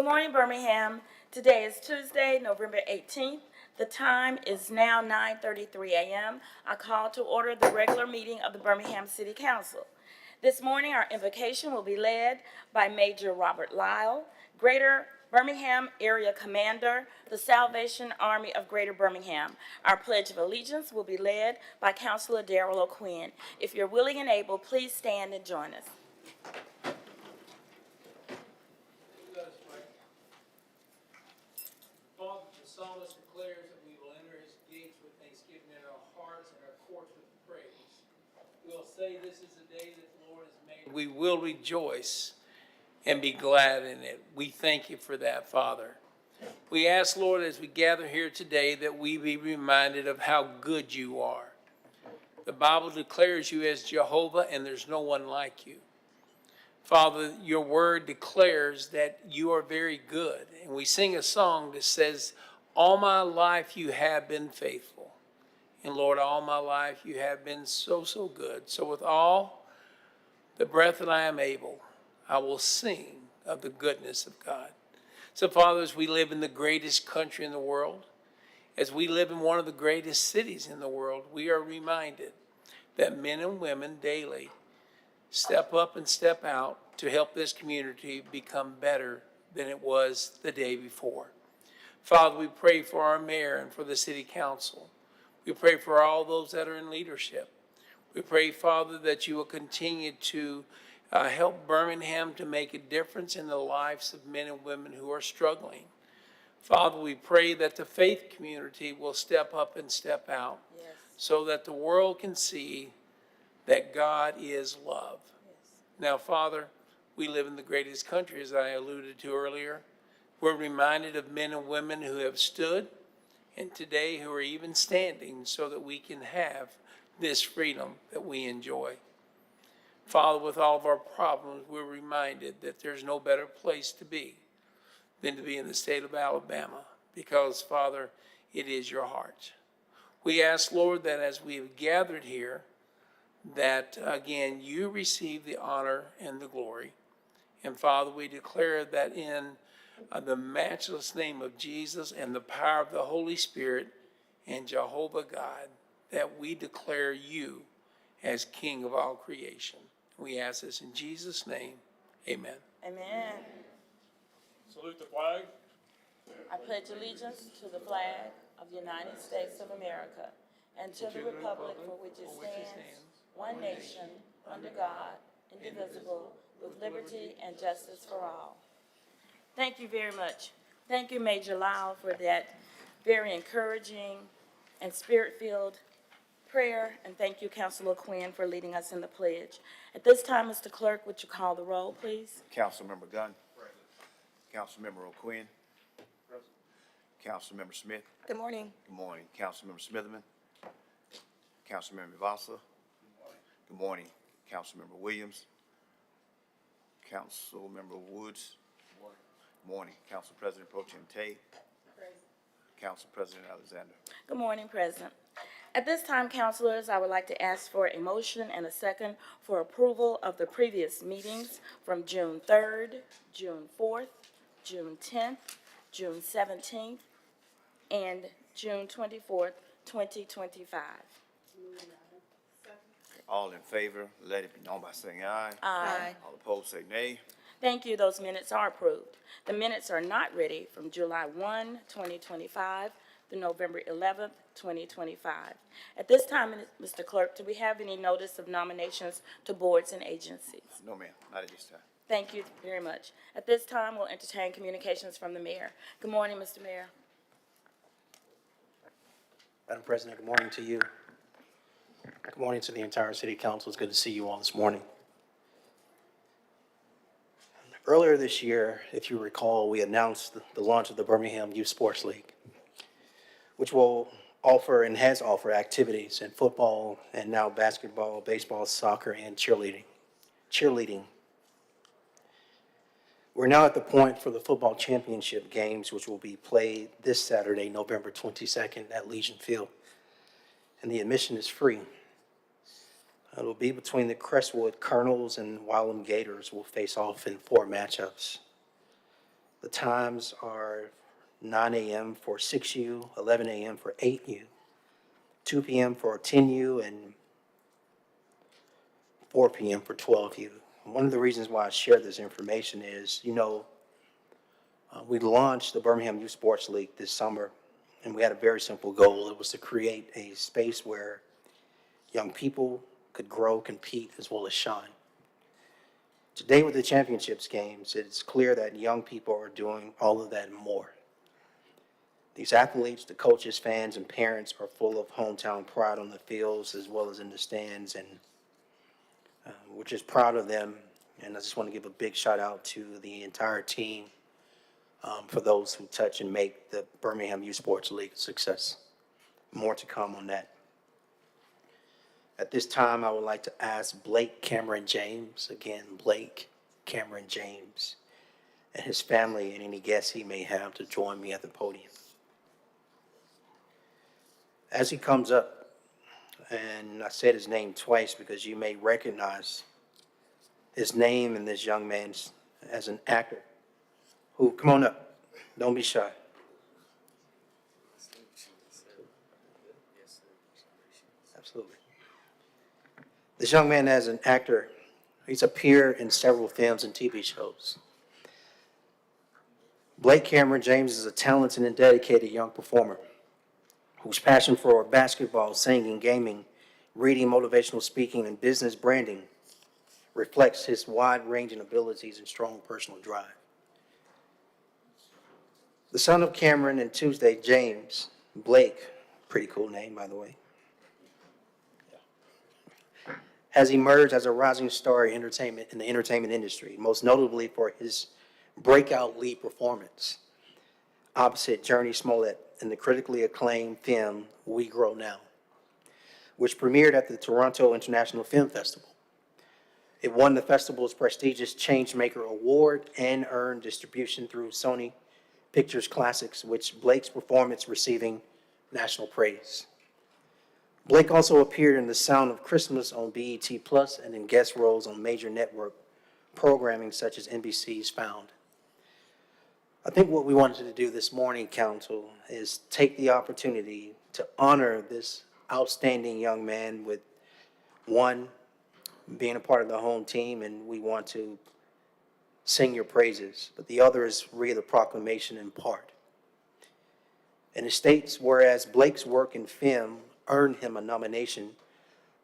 morning, Birmingham. Today is Tuesday, November 18th. The time is now 9:33 a.m. I call to order the regular meeting of the Birmingham City Council. This morning, our invocation will be led by Major Robert Lyle, Greater Birmingham Area Commander, the Salvation Army of Greater Birmingham. Our Pledge of Allegiance will be led by Councilor Darrell O'Quinn. If you're willing and able, please stand and join us. Father, the psalmist declares that we will enter his gates with thanksgiving in our hearts and our courts with praise. We will say this is the day that the Lord has made. We will rejoice and be glad in it. We thank you for that, Father. We ask, Lord, as we gather here today, that we be reminded of how good you are. The Bible declares you as Jehovah, and there's no one like you. Father, your word declares that you are very good. And we sing a song that says, all my life you have been faithful. And Lord, all my life you have been so, so good. So with all the breath that I am able, I will sing of the goodness of God. So Father, as we live in the greatest country in the world, as we live in one of the greatest cities in the world, we are reminded that men and women daily step up and step out to help this community become better than it was the day before. Father, we pray for our mayor and for the city council. We pray for all those that are in leadership. We pray, Father, that you will continue to help Birmingham to make a difference in the lives of men and women who are struggling. Father, we pray that the faith community will step up and step out, yes, so that the world can see that God is love. Yes. Now, Father, we live in the greatest country, as I alluded to earlier. We're reminded of men and women who have stood, and today who are even standing, so that we can have this freedom that we enjoy. Father, with all of our problems, we're reminded that there's no better place to be than to be in the state of Alabama, because, Father, it is your heart. We ask, Lord, that as we have gathered here, that, again, you receive the honor and the glory. And, Father, we declare that in the matchless name of Jesus and the power of the Holy Spirit and Jehovah God, that we declare you as King of all creation. We ask this in Jesus' name. Amen. Amen. Salute the flag. I pledge allegiance to the flag of the United States of America and to the republic for which it stands, one nation, under God, indivisible, with liberty and justice for all. Thank you very much. Thank you, Major Lyle, for that very encouraging and spirit-filled prayer, and thank you, Councilor Quinn, for leading us in the pledge. At this time, Mr. Clerk, would you call the roll, please? Councilmember Gunn. Present. Councilmember O'Quinn. Present. Councilmember Smith. Good morning. Good morning. Councilmember Smitherman. Councilmember Vasa. Good morning. Councilmember Williams. Councilmember Woods. Good morning. Good morning. Council President Pro Tem Tay. Present. Council President Alexander. Good morning, President. At this time, councilors, I would like to ask for a motion and a second for approval of the previous meetings from June 3rd, June 4th, June 10th, June 17th, and June 24th, 2025. All in favor, let it be known by saying aye. Aye. All opposed, say nay. Thank you. Those minutes are approved. The minutes are not ready from July 1, 2025 through November 11th, 2025. At this time, Mr. Clerk, do we have any notice of nominations to boards and agencies? No, ma'am, not at this time. Thank you very much. At this time, we'll entertain communications from the mayor. Good morning, Mr. Mayor. Madam President, good morning to you. Good morning to the entire City Council. It's good to see you all this morning. Earlier this year, if you recall, we announced the launch of the Birmingham Youth Sports League, which will offer and has offered activities in football and now basketball, baseball, soccer, and cheerleading. We're now at the point for the football championship games, which will be played this Saturday, November 22nd at Legion Field. And the admission is free. It'll be between the Crestwood Colonels and Wylam Gators will face off in 4 matchups. The times are 9 a.m. for 6U, 11 a.m. for 8U, 2 p.m. for 10U, and 4 p.m. for 12U. One of the reasons why I share this information is, we launched the Birmingham Youth Sports League this summer, and we had a very simple goal. It was to create a space where young people could grow, compete, as well as shine. Today with the championships games, it's clear that young people are doing all of that and more. These athletes, the coaches, fans, and parents are full of hometown pride on the fields as well as in the stands, and we're just proud of them. And I just want to give a big shout out to the entire team for those who touch and make the Birmingham Youth Sports League a success. More to come on that. At this time, I would like to ask Blake Cameron James, again, Blake Cameron James, and his family and any guests he may have to join me at the podium. As he comes up, and I said his name twice because you may recognize his name and this young man as an actor who, come on up, don't be shy. Absolutely. This young man, as an actor, he's appeared in several films and TV shows. Blake Cameron James is a talented and dedicated young performer whose passion for basketball, singing, gaming, reading, motivational speaking, and business branding reflects his wide-ranging abilities and strong personal drive. The son of Cameron and Tuesday James, Blake, pretty cool name, by the way, has emerged as a rising star in the entertainment industry, most notably for his breakout lead performance opposite Journey Smollett in the critically acclaimed film We Grow Now, which premiered at the Toronto International Film Festival. It won the festival's prestigious Changemaker Award and earned distribution through Sony Pictures Classics, which Blake's performance receiving national praise. Blake also appeared in The Sound of Christmas on BET Plus and in guest roles on major network programming such as NBC's Found. I think what we wanted to do this morning, Council, is take the opportunity to honor this outstanding young man with, one, being a part of the home team, and we want to sing your praises, but the other is read the proclamation in part. And it states, whereas Blake's work in film earned him a nomination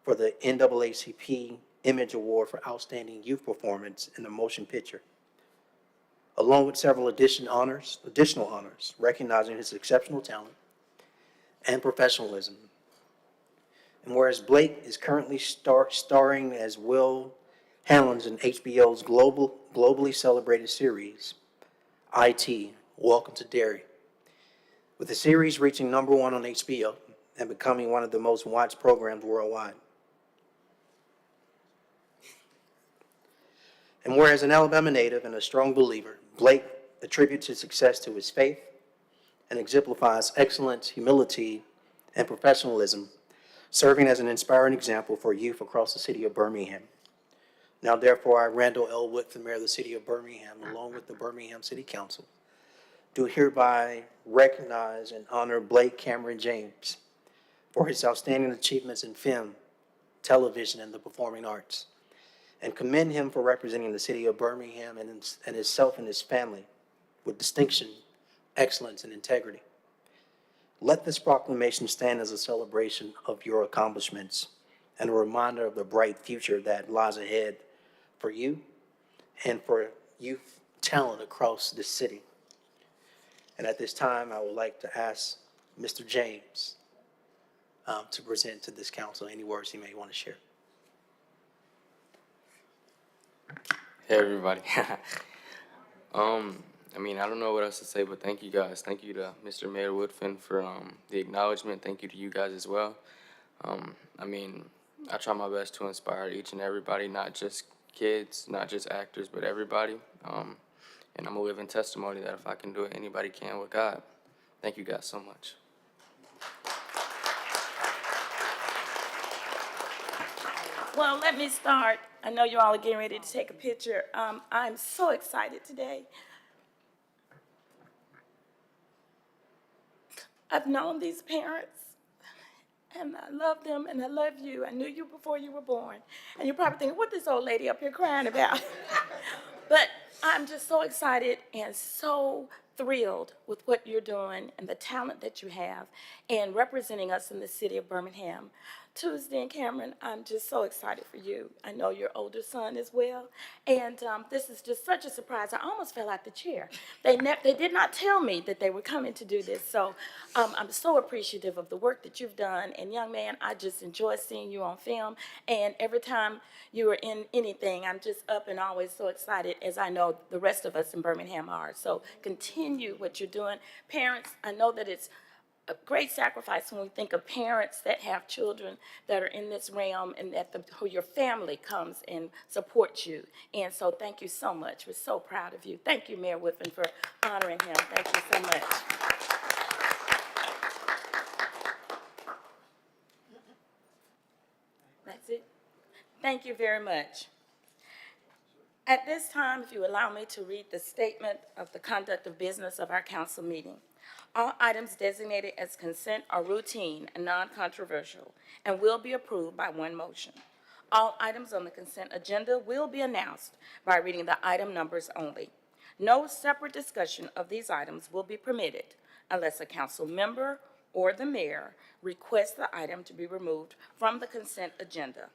for the NAACP Image Award for Outstanding Youth Performance in a Motion Picture, along with several additional honors, recognizing his exceptional talent and professionalism. And whereas Blake is currently starring as Will Hanlon's in HBO's globally celebrated series, IT, Welcome to Derry, with the series reaching #1 on HBO and becoming one of the most watched programs worldwide. And whereas an Alabama native and a strong believer, Blake attributes his success to his faith and exemplifies excellence, humility, and professionalism, serving as an inspiring example for youth across the city of Birmingham. Now, therefore, I, Randall L. Wood, the mayor of the city of Birmingham, along with the Birmingham City Council, do hereby recognize and honor Blake Cameron James for his outstanding achievements in film, television, and the performing arts, and commend him for representing the city of Birmingham and himself and his family with distinction, excellence, and integrity. Let this proclamation stand as a celebration of your accomplishments and a reminder of the bright future that lies ahead for you and for youth talent across this city. And at this time, I would like to ask Mr. James to present to this council any words he may want to share. Hey everybody. I don't know what else to say, but thank you guys. Thank you to Mr. Mayor Woodfin for the acknowledgement. Thank you to you guys as well. I try my best to inspire each and everybody, not just kids, not just actors, but everybody. And I'm a living testimony that if I can do it, anybody can with God. Thank you guys so much. Well, let me start. I know you all are getting ready to take a picture. I'm so excited today. I've known these parents, and I love them, and I love you. I knew you before you were born. And you're probably thinking, what this old lady up here crying about? But I'm just so excited and so thrilled with what you're doing and the talent that you have and representing us in the city of Birmingham. Tuesday and Cameron, I'm just so excited for you. I know your older son as well. And this is just such a surprise. I almost fell out the chair. They did not tell me that they were coming to do this. So I'm so appreciative of the work that you've done. And young man, I just enjoy seeing you on film. And every time you are in anything, I'm just up and always so excited, as I know the rest of us in Birmingham are. So continue what you're doing. Parents, I know that it's a great sacrifice when we think of parents that have children that are in this realm and that who your family comes and supports you. And so thank you so much. We're so proud of you. Thank you, Mayor Whiffen, for honoring him. Thank you so much. That's it. Thank you very much. At this time, if you allow me to read the statement of the conduct of business of our council meeting. All items designated as consent are routine and non-controversial and will be approved by one motion. All items on the consent agenda will be announced by reading the item numbers only. No separate discussion of these items will be permitted unless a council member or the mayor requests the item to be removed from the consent agenda.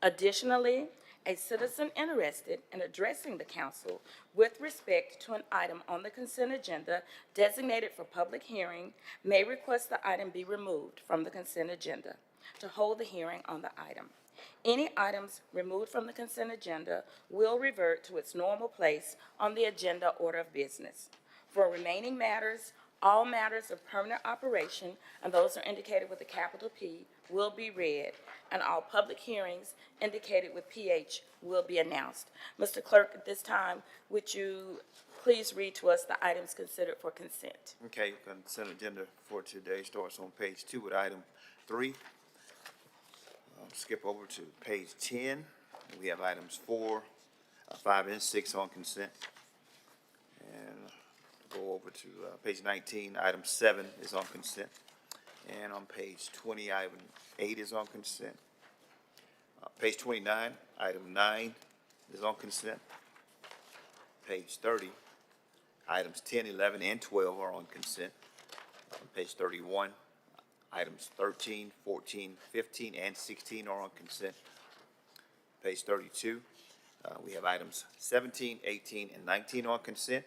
Additionally, a citizen interested in addressing the council with respect to an item on the consent agenda designated for public hearing may request the item be removed from the consent agenda to hold the hearing on the item. Any items removed from the consent agenda will revert to its normal place on the agenda order of business. For remaining matters, all matters of permanent operation, and those are indicated with a capital P, will be read, and all public hearings indicated with PH will be announced. Mr. Clerk, at this time, would you please read to us the items considered for consent? Okay, consent agenda for today starts on page 2 with item 3. Skip over to page 10. We have items 4, 5, and 6 on consent. And go over to page 19, item 7 is on consent. And on page 20, item 8 is on consent. Page 29, item 9 is on consent. Page 30, items 10, 11, and 12 are on consent. Page 31, items 13, 14, 15, and 16 are on consent. Page 32, we have items 17, 18, and 19 on consent.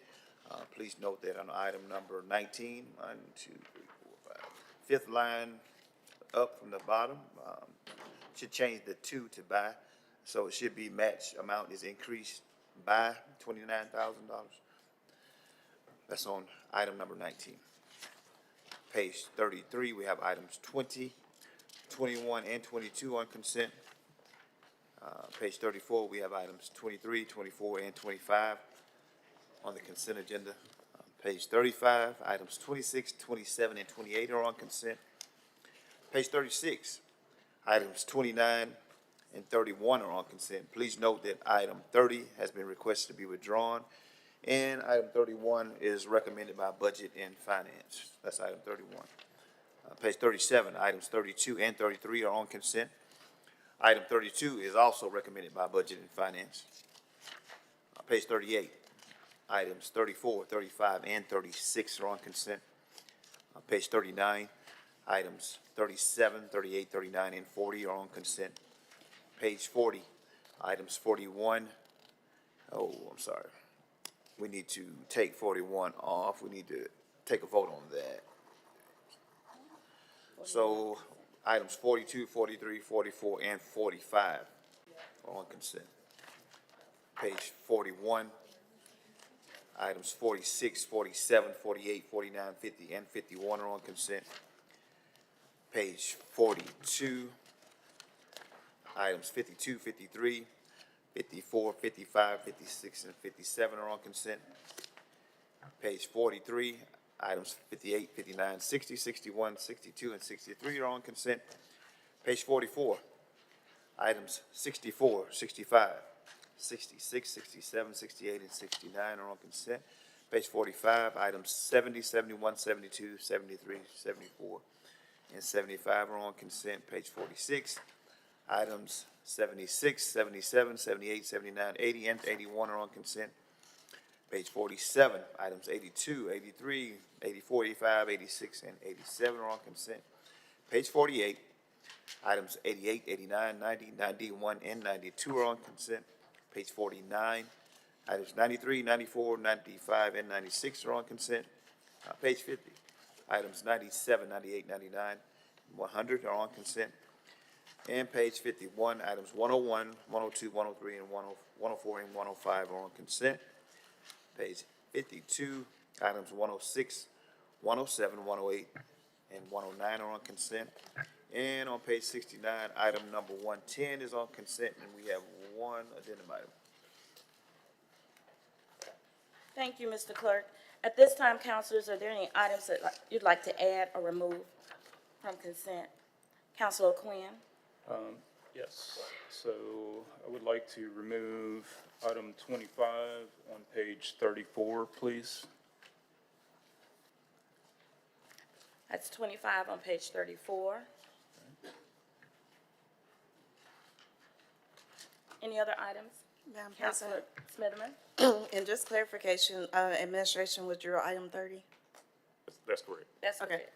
Please note that on item number 19, 1, 2, 3, 4, 5, fifth line up from the bottom, should change the 2 to by, so it should be match amount is increased by $29,000. That's on item number 19. Page 33, we have items 20, 21, and 22 on consent. Page 34, we have items 23, 24, and 25 on the consent agenda. Page 35, items 26, 27, and 28 are on consent. Page 36, items 29 and 31 are on consent. Please note that item 30 has been requested to be withdrawn, and item 31 is recommended by Budget and Finance. That's item 31. Page 37, items 32 and 33 are on consent. Item 32 is also recommended by Budget and Finance. Page 38, items 34, 35, and 36 are on consent. Page 39, items 37, 38, 39, and 40 are on consent. Page 40, items 41. Oh, I'm sorry. We need to take 41 off. We need to take a vote on that. So items 42, 43, 44, and 45 are on consent. Page 41, items 46, 47, 48, 49, 50, and 51 are on consent. Page 42, items 52, 53, 54, 55, 56, and 57 are on consent. Page 43, items 58, 59, 60, 61, 62, and 63 are on consent. Page 44, items 64, 65, 66, 67, 68, and 69 are on consent. Page 45, items 70, 71, 72, 73, 74, and 75 are on consent. Page 46, items 76, 77, 78, 79, 80, and 81 are on consent. Page 47, items 82, 83, 84, 85, 86, and 87 are on consent. Page 48, items 88, 89, 90, 91, and 92 are on consent. Page 49, items 93, 94, 95, and 96 are on consent. Page 50, items 97, 98, 99, 100 are on consent. And page 51, items 101, 102, 103, and 104, and 105 are on consent. Page 52, items 106, 107, 108, and 109 are on consent. And on page 69, item number 110 is on consent, and we have one addendum item. Thank you, Mr. Clerk. At this time, councilors, are there any items that you'd like to add or remove from consent? Councilor Quinn? Yes, so I would like to remove item 25 on page 34, please. That's 25 on page 34. Any other items? Madam Councilor President, Smitherman? and just clarification, administration withdrew item 30. That's correct. That's Okay. correct.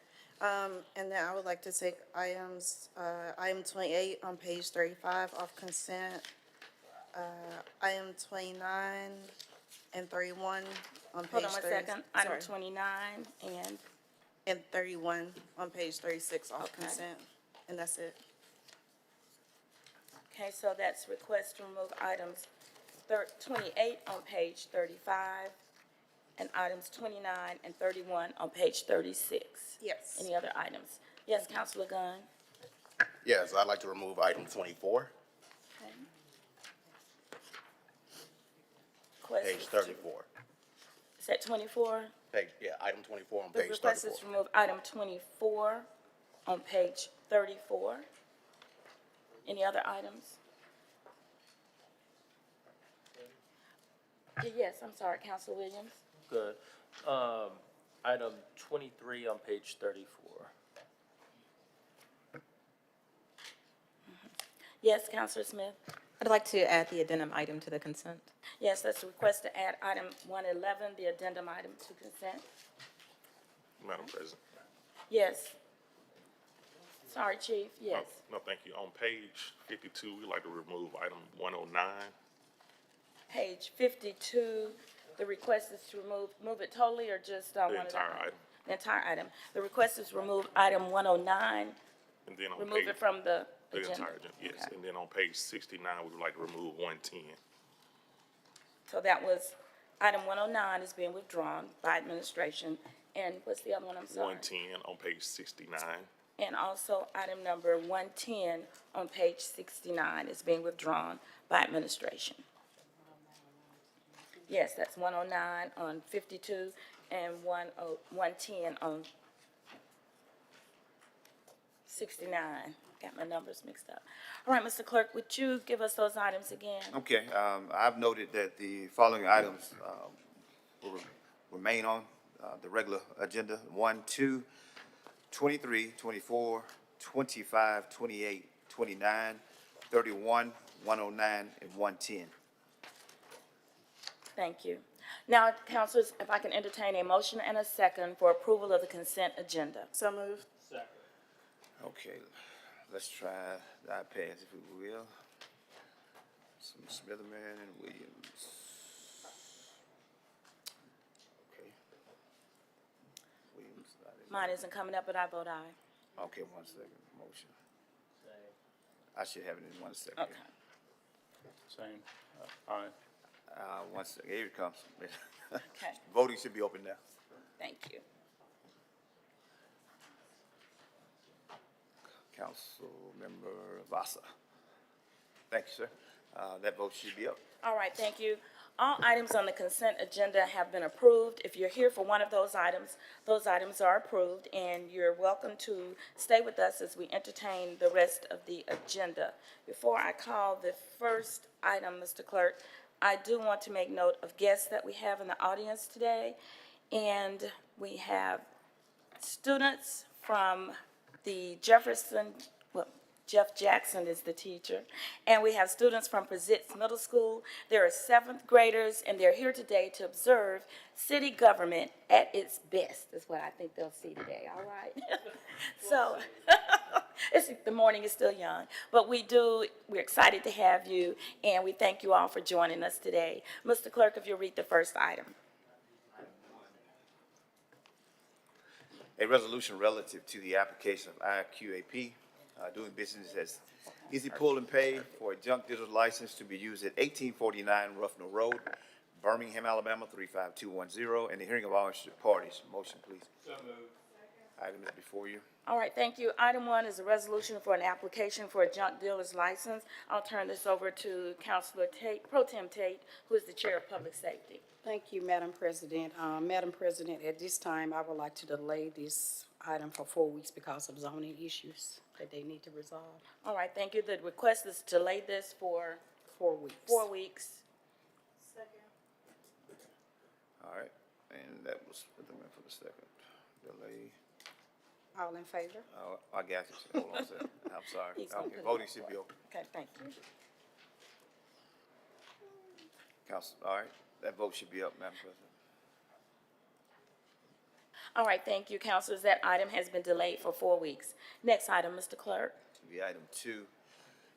And then I would like to take item 28 on page 35 off consent. Item 29 and 31 on page 30. Hold on one second. Item sorry, 29 and, and 31 on page 36 off Okay. consent, and that's it. okay, so that's request to remove items 28 on page 35 and items 29 and 31 on page 36. Yes. Any other items? Yes, Councilor Gunn? Yes, I'd like to remove item 24, Okay. Request page is to- 34. Is that 24? Item 24 on The page request 34. is to remove item 24 on page 34. Any other items? Yes, I'm sorry, Councilor Williams? Good. Item 23 on page 34. Yes, Councilor Smith? I'd like to add the addendum item to the consent. Yes, that's a request to add item 111, the addendum item to consent. Madam President. Yes. Sorry, Chief, yes. No, thank you. On page 52, we'd like to remove item 109. Page 52, the request is to move it totally or just one of the? entire item. The entire item. The request is to remove item 109, And then on remove page, it from the the agenda. entire agenda, yes. Okay. And then on page 69, we would like to remove 110. So that was, item 109 is being withdrawn by administration. And what's the other one, I'm sorry? 110 on page 69. And also item number 110 on page 69 is being withdrawn by administration. Yes, that's 109 on 52 and 110 on 69. Got my numbers mixed up. All right, Mr. Clerk, would you give us those items again? Okay, I've noted that the following items will remain on the regular agenda: 1, 2, 23, 24, 25, 28, 29, 31, 109, and 110. Thank you. Now, councilors, if I can entertain a motion and a second for approval of the consent agenda. So moved. Okay, let's try the iPads if we will. Some Smitherman and Williams. Okay. Williams, not in Mine there. isn't coming up, but I vote aye. Okay, 1 second, motion. I should have it in 1 second. Okay. Same. Aye. 1 second, here it comes. Okay, Voting should be open now. thank you. Councilmember Vasa. Thank you, sir. That vote should be up. All right, thank you. All items on the consent agenda have been approved. If you're here for one of those items are approved, and you're welcome to stay with us as we entertain the rest of the agenda. Before I call the first item, Mr. Clerk, I do want to make note of guests that we have in the audience today. And we have students from the Jeff Jackson is the teacher, and we have students from Prizitz Middle School. There are seventh graders, and they're here today to observe city government at its best, is what I think they'll see today, all right? So, the morning is still young, but we're excited to have you, and we thank you all for joining us today. Mr. Clerk, if you'll read the first item. A resolution relative to the application of IQAP, doing business as Easy Pull and Pay for a junk digital license to be used at 1849 Ruffino Road, Birmingham, Alabama, 35210, and the hearing of all interested parties. Motion, please. So moved. Item is before you. All right, thank you. Item 1 is a resolution for an application for a junk dealer's license. I'll turn this over to Councilor Tate, Pro Tem Tate, who is the Chair of Public Safety. Thank you, Madam President. Madam President, at this time, I would like to delay this item for 4 weeks because of zoning issues that they need to resolve. All right, thank you. The request is to delay this for 4 weeks. 4 weeks. All right, and that was for the second delay. All in favor? I got you. Hold on a second. I'm sorry. He's gonna Okay, put it voting on should be open. Okay, thank you. Council, all right, that vote should be up, Madam President. All right, thank you, councilors. That item has been delayed for 4 weeks. Next item, Mr. Clerk. The item 2,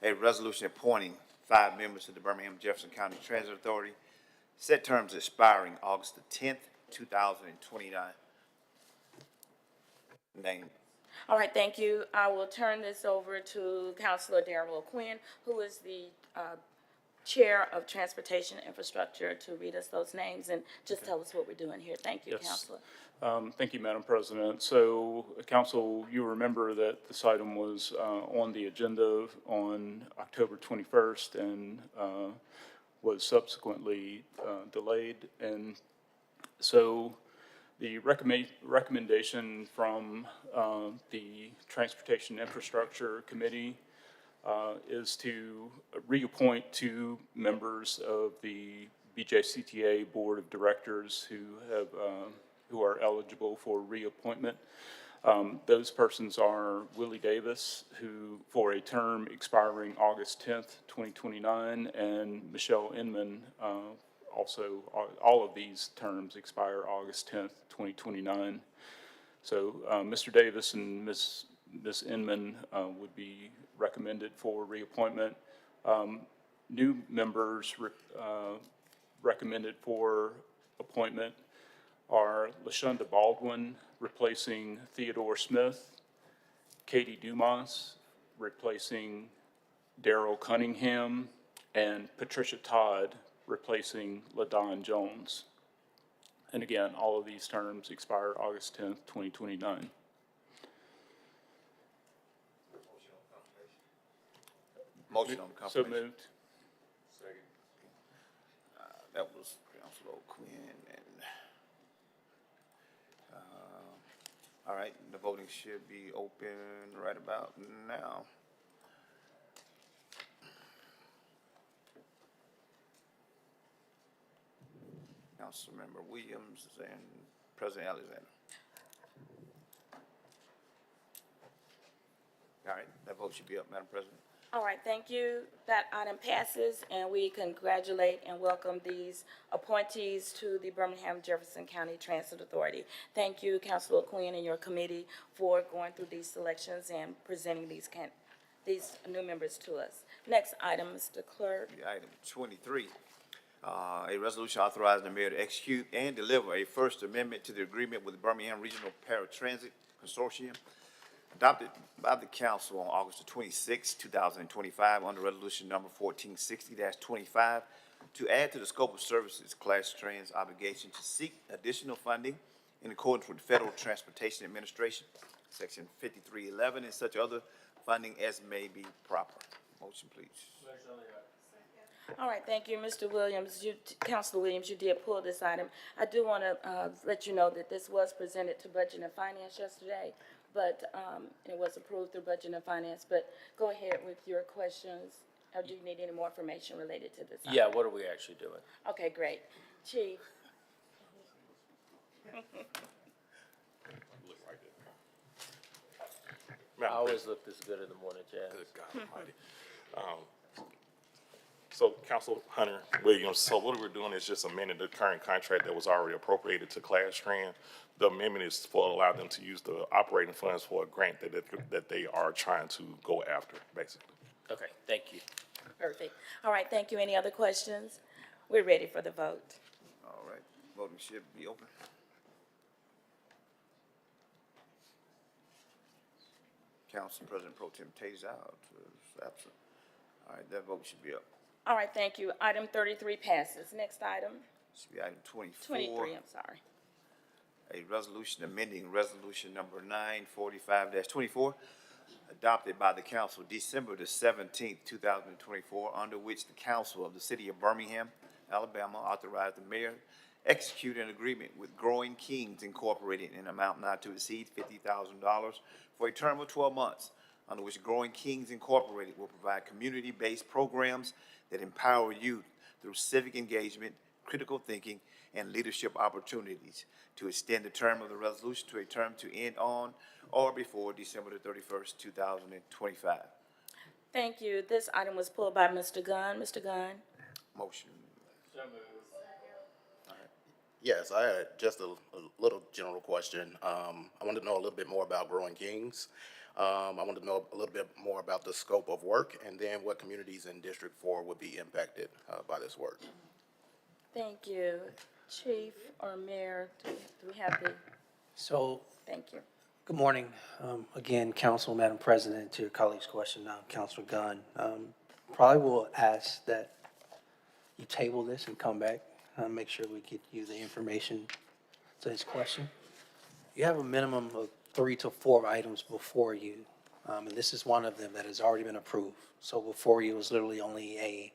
a resolution appointing 5 members to the Birmingham Jefferson County Transit Authority, set terms expiring August the 10th, 2029. Name. All right, thank you. I will turn this over to Councilor Darrell Quinn, who is the Chair of Transportation Infrastructure, to read us those names and just tell us what we're doing here. Thank you, Yes. Councilor. Thank you, Madam President. So, Council, you remember that this item was on the agenda on October 21st and was subsequently delayed. And so the recommendation from the Transportation Infrastructure Committee is to reappoint 2 members of the BJCTA Board of Directors who are eligible for reappointment. Those persons are Willie Davis, who for a term expiring August 10th, 2029, and Michelle Inman, also, all of these terms expire August 10th, 2029. So Mr. Davis and Ms. Inman would be recommended for reappointment. New members recommended for appointment are LaShonda Baldwin, replacing Theodore Smith, Katie Dumas, replacing Daryl Cunningham, and Patricia Todd, replacing LaDon Jones. And again, all of these terms expire August 10th, 2029. Motion on the So confirmation. moved. That was Councilor Quinn and, all right, the voting should be open right about now. Councilmember Williams and President Alexander. All right, that vote should be up, Madam President. All right, thank you. That item passes, and we congratulate and welcome these appointees to the Birmingham Jefferson County Transit Authority. Thank you, Councilor Quinn and your committee, for going through these selections and presenting these new members to us. Next item, Mr. Clerk. The item 23, a resolution authorizing the mayor to execute and deliver a First Amendment to the agreement with the Birmingham Regional Paratransit Consortium, adopted by the council on August 26, 2025, under resolution number 1460-25, to add to the scope of services Class Trans obligation to seek additional funding in accordance with Federal Transportation Administration, Section 5311, and such other funding as may be proper. Motion, please. All right, thank you, Mr. Williams. Councilor Williams, you did pull this item. I do want to let you know that this was presented to Budget and Finance yesterday, but it was approved through Budget and Finance. But go ahead with your questions Or do you need any more information related to this? Yeah, item? what are we actually doing? Okay, great. Chief, Look right there. I Madam always President. look this good in the morning, Jazz. Good God Almighty. So Council Hunter Williams, so what we're doing is just amending the current contract that was already appropriated to Class Strand. The amendment is for allow them to use the operating funds for a grant that they are trying to go after, basically. Okay, thank you. perfect. All right, thank you. Any other questions? We're ready for the vote. All right, voting should be open. Council President Pro Tem Taser out, is absent. All right, that vote should be up. All right, thank you. Item 33 passes. Next item, Should be item 24. 23, I'm sorry. A resolution amending resolution number 945-24, adopted by the council December the 17th, 2024, under which the council of the city of Birmingham, Alabama, authorized the mayor execute an agreement with Growing Kings Incorporated in an amount not to exceed $50,000 for a term of 12 months, under which Growing Kings Incorporated will provide community-based programs that empower youth through civic engagement, critical thinking, and leadership opportunities, to extend the term of the resolution to a term to end on or before December the 31st, 2025. Thank you. This item was pulled by Mr. Gunn. Mr. Gunn? Motion. Yes, I had just a little general question. I wanted to know a little bit more about Growing Kings. I wanted to know a little bit more about the scope of work, and then what communities in District 4 would be impacted by this work. Thank you. Chief or Mayor, do we have the, So, thank you. good morning. Again, Council, Madam President, to your colleague's question, Councilor Gunn. Probably will ask that you table this and come back, make sure we get you the information to his question. You have a minimum of 3 to 4 items before you, and this is one of them that has already been approved. So before you is literally only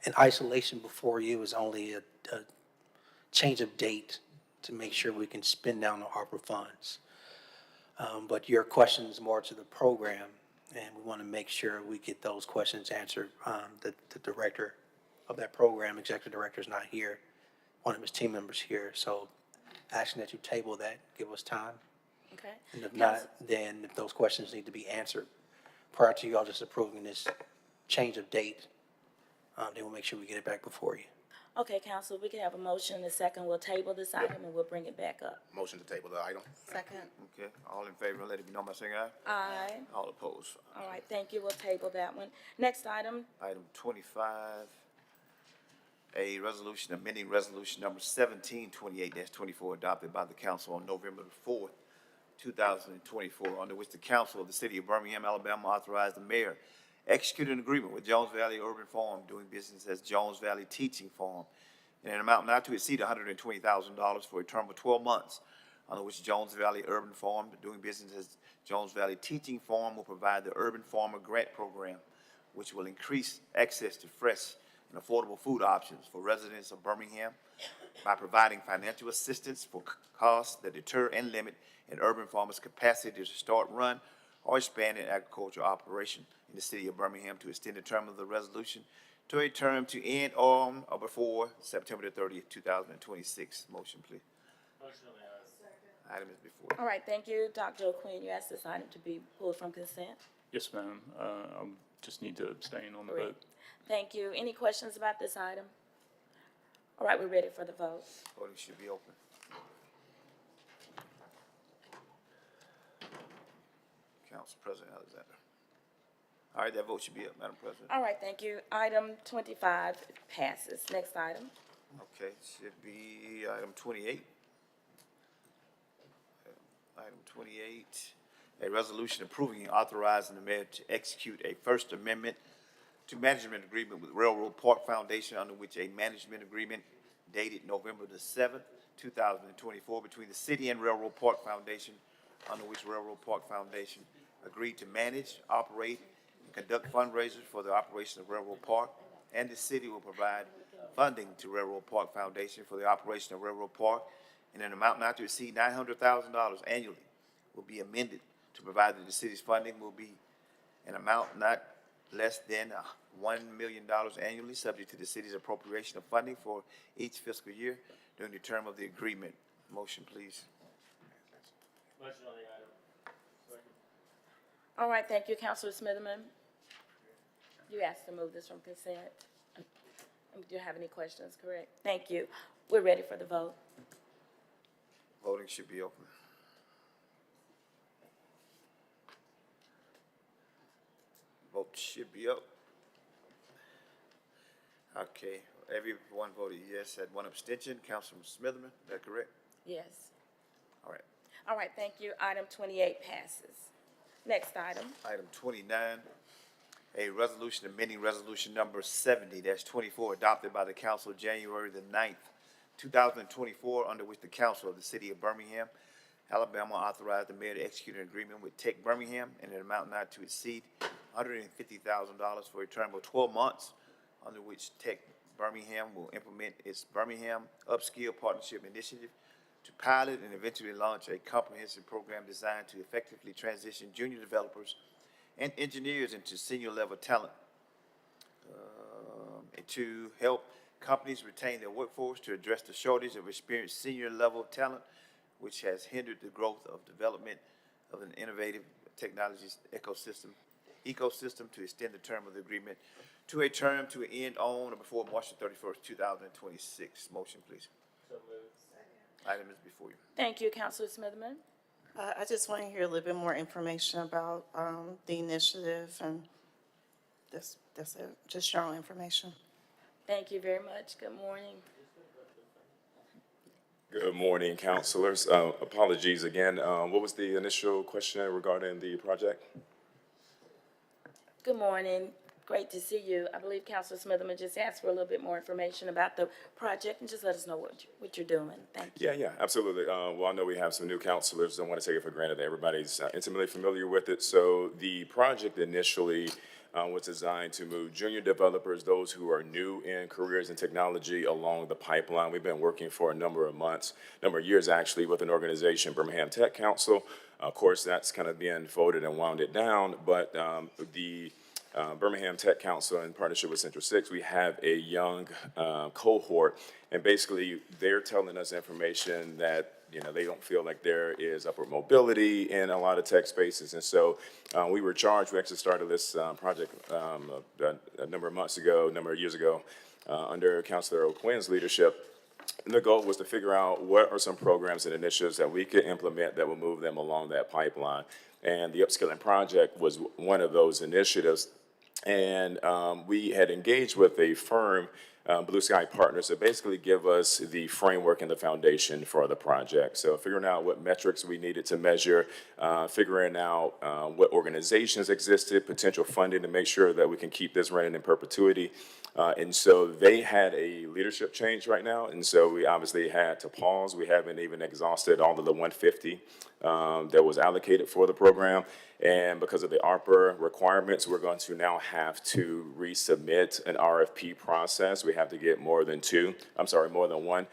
an isolation before you is only a change of date to make sure we can spend down the ARPA funds. But your question is more to the program, and we want to make sure we get those questions answered. The director of that program, executive director, is not here, one of his team members here, so asking that you table that, give us time. Okay. And if not, then if those questions need to be answered prior to you all just approving this change of date, then we'll make sure we get it back before you. Okay, council, we can have a motion in a second. We'll table this item and we'll bring it back up. Motion to table the item. Second. Okay, all in favor, let it be known by saying aye. Aye. All opposed. All right, thank you. We'll table that one. Next item, Item 25, a resolution amending resolution number 1728-24, adopted by the council on November the 4th, 2024, under which the council of the city of Birmingham, Alabama, authorized the mayor execute an agreement with Jones Valley Urban Farm, doing business as Jones Valley Teaching Farm, in an amount not to exceed $120,000 for a term of 12 months, under which Jones Valley Urban Farm, doing business as Jones Valley Teaching Farm, will provide the Urban Farmer Grant Program, which will increase access to fresh and affordable food options for residents of Birmingham by providing financial assistance for costs that deter and limit an urban farmer's capacity to start, run, or expand an agricultural operation in the city of Birmingham, to extend the term of the resolution to a term to end on or before September the 30th, 2026. Motion, please. Item is before. all right, thank you. Dr. O'Quinn, you asked this item to be pulled from consent. Yes, ma'am. I just need to abstain on the Great. vote. Thank you. Any questions about this item? All right, we're ready for the vote. Voting should be open. Council President Alexander. All right, that vote should be up, Madam President. All right, thank you. Item 25 passes. Next item. Okay, should be item 28. Item 28, a resolution approving and authorizing the mayor to execute a First Amendment to management agreement with Railroad Park Foundation, under which a management agreement dated November the 7th, 2024, between the city and Railroad Park Foundation, under which Railroad Park Foundation agreed to manage, operate, and conduct fundraisers for the operation of Railroad Park, and the city will provide funding to Railroad Park Foundation for the operation of Railroad Park in an amount not to exceed $900,000 annually. Will be amended to provide that the city's funding will be an amount not less than $1 million annually, subject to the city's appropriation of funding for each fiscal year during the term of the agreement. Motion, please. Motion on the item. All right, thank you, Councilor Smitherman. You asked to move this from consent. Do you have any questions, correct? Thank you. We're ready for the vote. Voting should be open. Vote should be up. Okay, everyone voted yes, had one abstention. Councilman Smitherman, is that correct? Yes. All right. All right, thank you. Item 28 passes. Next item. Item 29, a resolution amending resolution number 70-24 adopted by the council January the 9th, 2024, under which the council of the city of Birmingham, Alabama authorized the mayor to execute an agreement with Tech Birmingham in an amount not to exceed $150,000 for a term of 12 months, under which Tech Birmingham will implement its Birmingham Upskill Partnership Initiative to pilot and eventually launch a comprehensive program designed to effectively transition junior developers and engineers into senior level talent, and to help companies retain their workforce to address the shortage of experienced senior level talent, which has hindered the growth of development of an innovative technologies ecosystem to extend the term of the agreement to a term to end on or before March 31st, 2026. Motion, please. So moved. Item is before you. Thank you, Councilor Smitherman. I just want to hear a little bit more information about, the initiative, and that's it, just general information. Thank you very much. Good morning. Good morning, councilors. Apologies again. What was the initial question regarding the project? Good morning. Great to see you. I believe Councilor Smitherman just asked for a little bit more information about the project, and just let us know what you're doing. Thank you. Yeah, absolutely. Well, I know we have some new councilors. Don't want to take it for granted that everybody's intimately familiar with it. So the project initially was designed to move junior developers, those who are new in careers in technology, along the pipeline. We've been working for a number of years actually, with an organization, Birmingham Tech Council. Of course, that's kind of been folded and wound it down, but the Birmingham Tech Council, in partnership with Central Six, we have a young cohort, and basically they're telling us information that they don't feel like there is upward mobility in a lot of tech spaces, and so we actually started this project a number of years ago, under Councilor O'Quinn's leadership. And the goal was to figure out what are some programs and initiatives that we could implement that will move them along that pipeline. And the Upskilling Project was one of those initiatives. And we had engaged with a firm, Blue Sky Partners, to basically give us the framework and the foundation for the project. So figuring out what metrics we needed to measure, figuring out what organizations existed, potential funding to make sure that we can keep this running in perpetuity. And so they had a leadership change right now, and so we obviously had to pause. We haven't even exhausted all of the 150 that was allocated for the program. And because of the ARPA requirements, we're going to now have to resubmit an RFP process. We have to get more than one.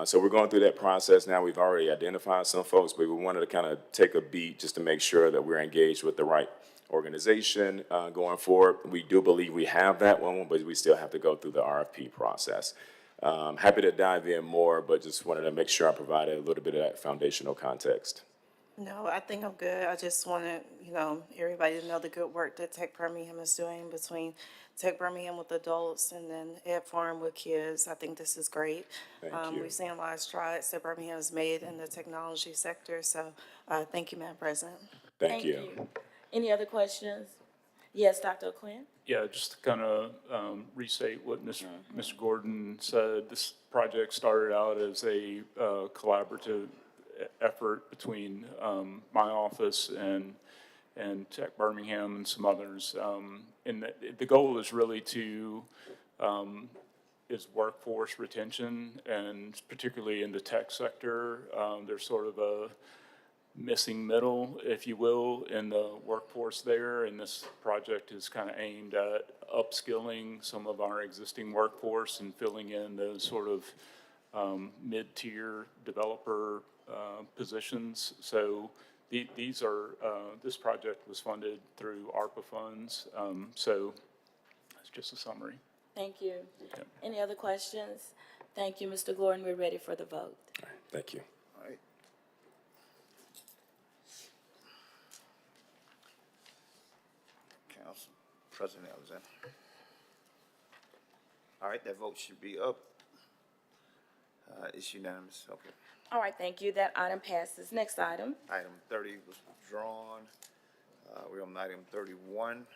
So we're going through that process now. We've already identified some folks, but we wanted to kind of take a beat just to make sure that we're engaged with the right organization going forward. We do believe we have that one, but we still have to go through the RFP process. Happy to dive in more, but just wanted to make sure I provided a little bit of that foundational context. No, I think I'm good. I just wanted, everybody to know the good work that Tech Birmingham is doing, between Tech Birmingham with adults and then Ed Farm with kids. I think this is great. Thank you. We've seen a lot of strides that Birmingham has made in the technology sector, so thank you, Madam President. Thank you. Any other questions? Yes, Dr. O'Quinn? Yeah, just to kind of restate what Mr. Gordon said, this project started out as a collaborative effort between my office and Tech Birmingham and some others. And the goal is really is workforce retention, and particularly in the tech sector, there's sort of a missing middle, if you will, in the workforce there, and this project is kind of aimed at upskilling some of our existing workforce and filling in those sort of mid-tier developer positions. So this project was funded through ARPA funds. So just a summary. Thank you. Yep. Any other questions? Thank you, Mr. Gordon. We're ready for the vote. Thank you. All right. Council President Alexander. All right, that vote should be up. It's unanimous. Okay. All right, thank you. That item passes. Next item. Item 30 was withdrawn. We're on item 31.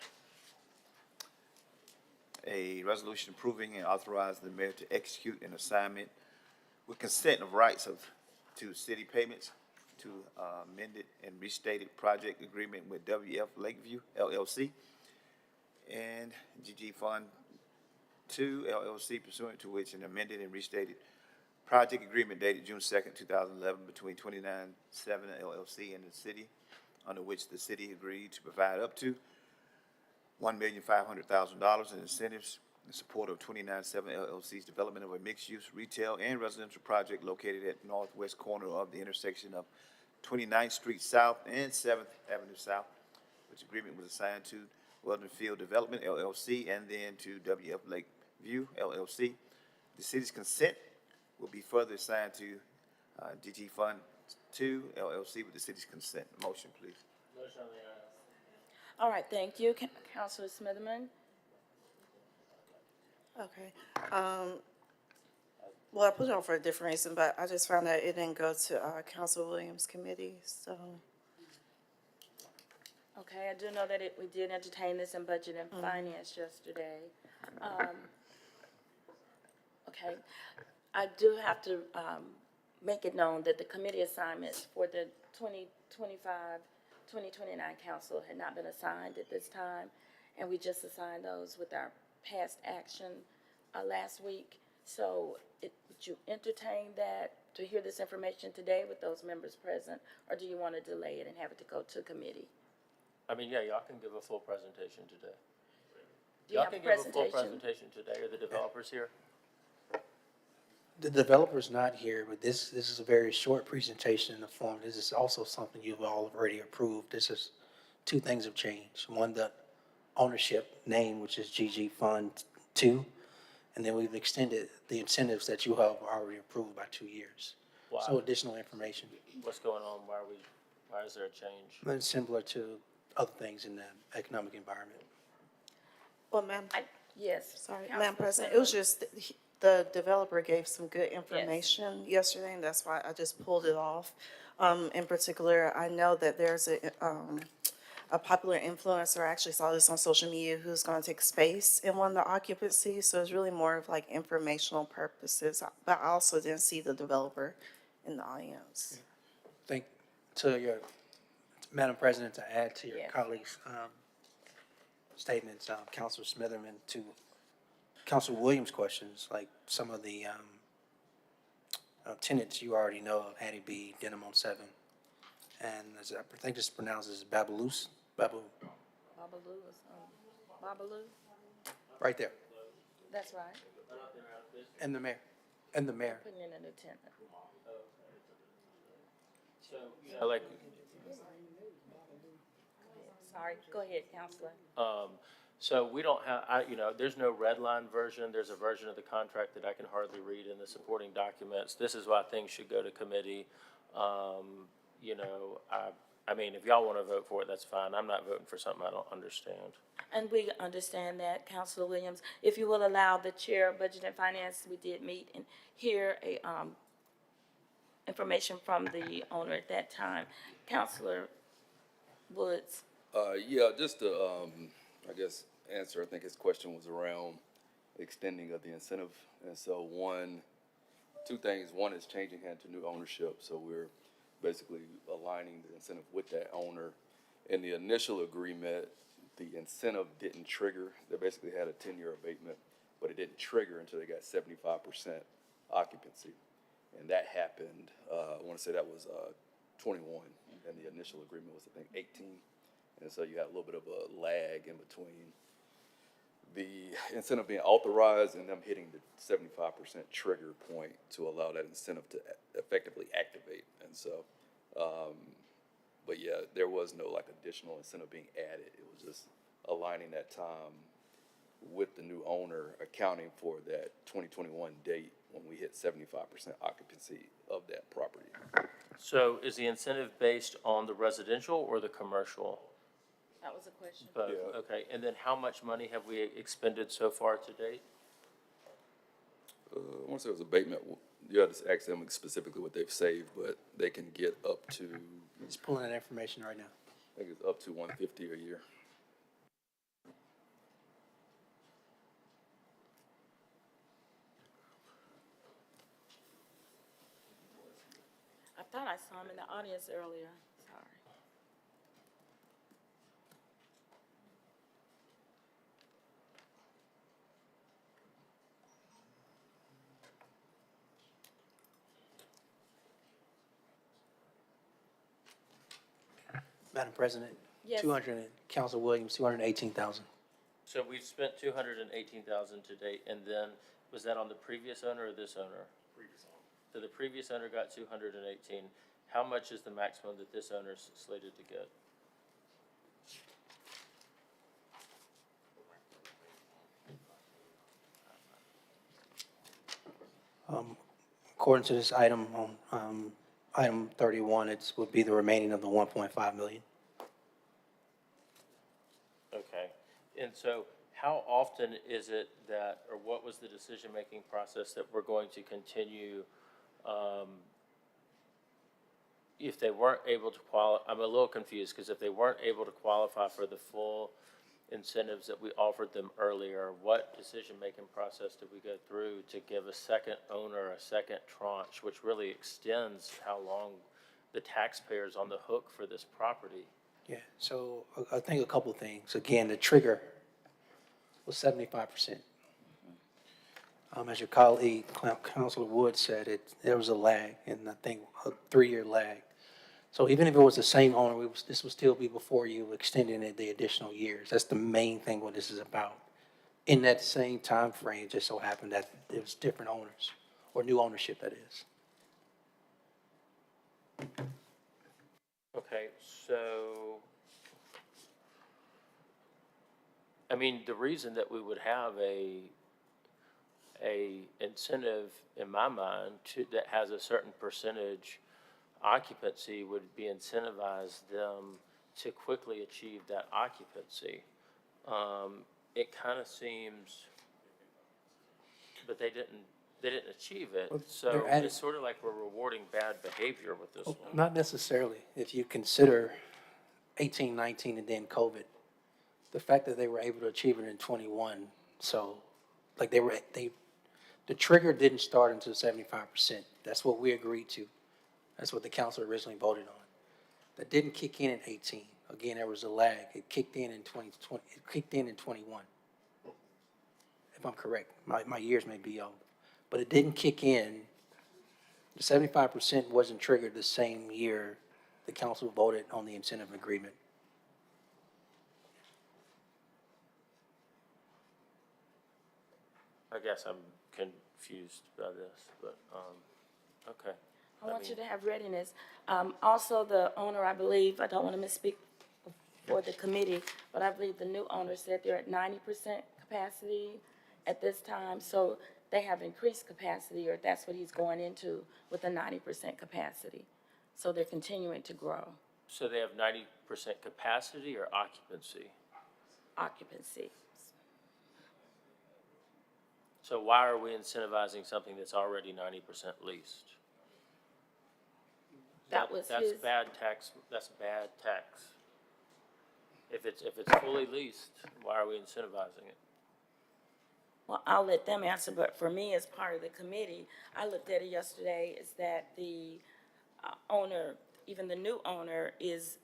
A resolution approving and authorizing the mayor to execute an assignment with consent of rights to city payments to amended and restated project agreement with WF Lakeview LLC and GG Fund 2 LLC, pursuant to which an amended and restated project agreement dated June 2nd, 2011 between 29-7 LLC and the city, under which the city agreed to provide up to $1,500,000 in incentives in support of 29-7 LLC's development of a mixed-use retail and residential project located at northwest corner of the intersection of 29th Street South and 7th Avenue South, which agreement was assigned to Weldon Field Development LLC and then to WF Lakeview LLC. The city's consent will be further assigned to GG Fund 2 LLC with the city's consent. Motion, please. Motion on the item. All right, thank you. Councilor Smitherman? Okay. Well, I put it on for a different reason, but I just found out it didn't go to Council Williams' committee, so. Okay, I do know that we did entertain this in Budget and Finance yesterday. Okay, I do have to make it known that the committee assignments for the 2025-2029 council had not been assigned at this time, and we just assigned those with our past action last week. So would you entertain that, to hear this information today with those members present, or do you want to delay it and have it to go to committee? I mean, yeah, y'all can give a full presentation today. Do you Y'all have a can give a full presentation? presentation today. Are the developers here? The developer's not here, but this is a very short presentation in the form. This is also something you've all already approved. This is, two things have changed. One, the ownership name, which is GG Fund 2, and then we've extended the incentives that you have already approved by 2 years. Wow. So additional information. What's going on? Why is there a change? But it's similar to other things in the economic environment. Well, ma'am, Yes. sorry, Councilor Madam President, it Smitherman. was just, the developer gave some good information yesterday, and that's why I just pulled it off. In particular, I know that there's a popular influencer, I actually saw this on social media, who's gonna take space in one of the occupancies, so it's really more of like informational purposes, but I also didn't see the developer in the audience. Thank, to your, Madam President, to add to your Yes. colleagues' statements, Councilor Smitherman, to Councilor Williams' questions, like some of the tenants you already know of, Hattie B, Denim on 7, and I think this pronounces Babalu is, Babalu? right there, That's right. and the mayor, and the mayor. Putting in a new tenant. So, you know, like, Sorry, go ahead, Counselor. so we don't have, there's no red line version. There's a version of the contract that I can hardly read in the supporting documents. This is why things should go to committee. I mean, if y'all want to vote for it, that's fine. I'm not voting for something I don't understand. And we understand that, Counselor Williams. If you will allow the Chair of Budget and Finance, we did meet and hear information from the owner at that time. Counselor Woods. Yeah, just to, I guess, answer, I think his question was around extending of the incentive. And so two things. One is changing hand to new ownership. So we're basically aligning the incentive with that owner. In the initial agreement, the incentive didn't trigger. They basically had a 10-year abatement, but it didn't trigger until they got 75% occupancy. And that happened, I want to say that was 21, and the initial agreement was, I think, 18. And so you had a little bit of a lag in between the incentive being authorized and them hitting the 75% trigger point to allow that incentive to effectively activate. And so, but yeah, there was no like additional incentive being added. It was just aligning that time with the new owner accounting for that 2021 date when we hit 75% occupancy of that property. So is the incentive based on the residential or the commercial? That was a question. Both, Yeah. okay. And then how much money have we expended so far to date? I want to say it was abatement. You have to ask them specifically what they've saved, but they can get up to, Just pulling that information right now. I think it's up to 150 a year. I thought I saw him in the audience earlier. Sorry. Madam President? Yes. 200, Council Williams, 218,000. So we've spent 218,000 to date, and then, was that on the previous owner or this owner? Previous owner. So the previous owner got 218. How much is the maximum that this owner's slated to get? According to this item on, item 31, it would be the remaining of the 1.5 million. Okay. And so how often is it that, or what was the decision-making process that we're going to continue, if they weren't able to I'm a little confused, because if they weren't able to qualify for the full incentives that we offered them earlier, what decision-making process did we go through to give a second owner a second tranche, which really extends how long the taxpayer's on the hook for this property? Yeah, so I think a couple of things. Again, the trigger was 75%. As your colleague, Councilor Wood said, there was a lag, and I think a 3-year lag. So even if it was the same owner, this would still be before you extending it the additional years. That's the main thing what this is about. In that same time frame, it just so happened that it was different owners, or new ownership, that is. Okay, so, I mean, the reason that we would have a incentive, in my mind, that has a certain percentage occupancy would be incentivize them to quickly achieve that occupancy. It kind of seems, but they didn't achieve it, so it's sort of like we're rewarding bad behavior with this one. Not necessarily. If you consider 18, 19, and then COVID, the fact that they were able to achieve it in 21, so like the trigger didn't start until 75%. That's what we agreed to. That's what the council originally voted on. That didn't kick in 18. Again, there was a lag. It kicked in 2020. It kicked in 21. If I'm correct, my years may be off, but it didn't kick in. The 75% wasn't triggered the same year the council voted on the incentive agreement. I guess I'm confused by this, but, okay. I want you to have readiness. Also, the owner, I believe, I don't want to misspeak for the committee, but I believe the new owner said they're at 90% capacity at this time, so they have increased capacity, or that's what he's going into with a 90% capacity. So they're continuing to grow. So they have 90% capacity or occupancy? Occupancy. So why are we incentivizing something that's already 90% leased? That was That's his. bad tax, that's bad tax. If it's fully leased, why are we incentivizing it? Well, I'll let them answer, but for me, as part of the committee, I looked at it yesterday, is that the owner, even the new owner, is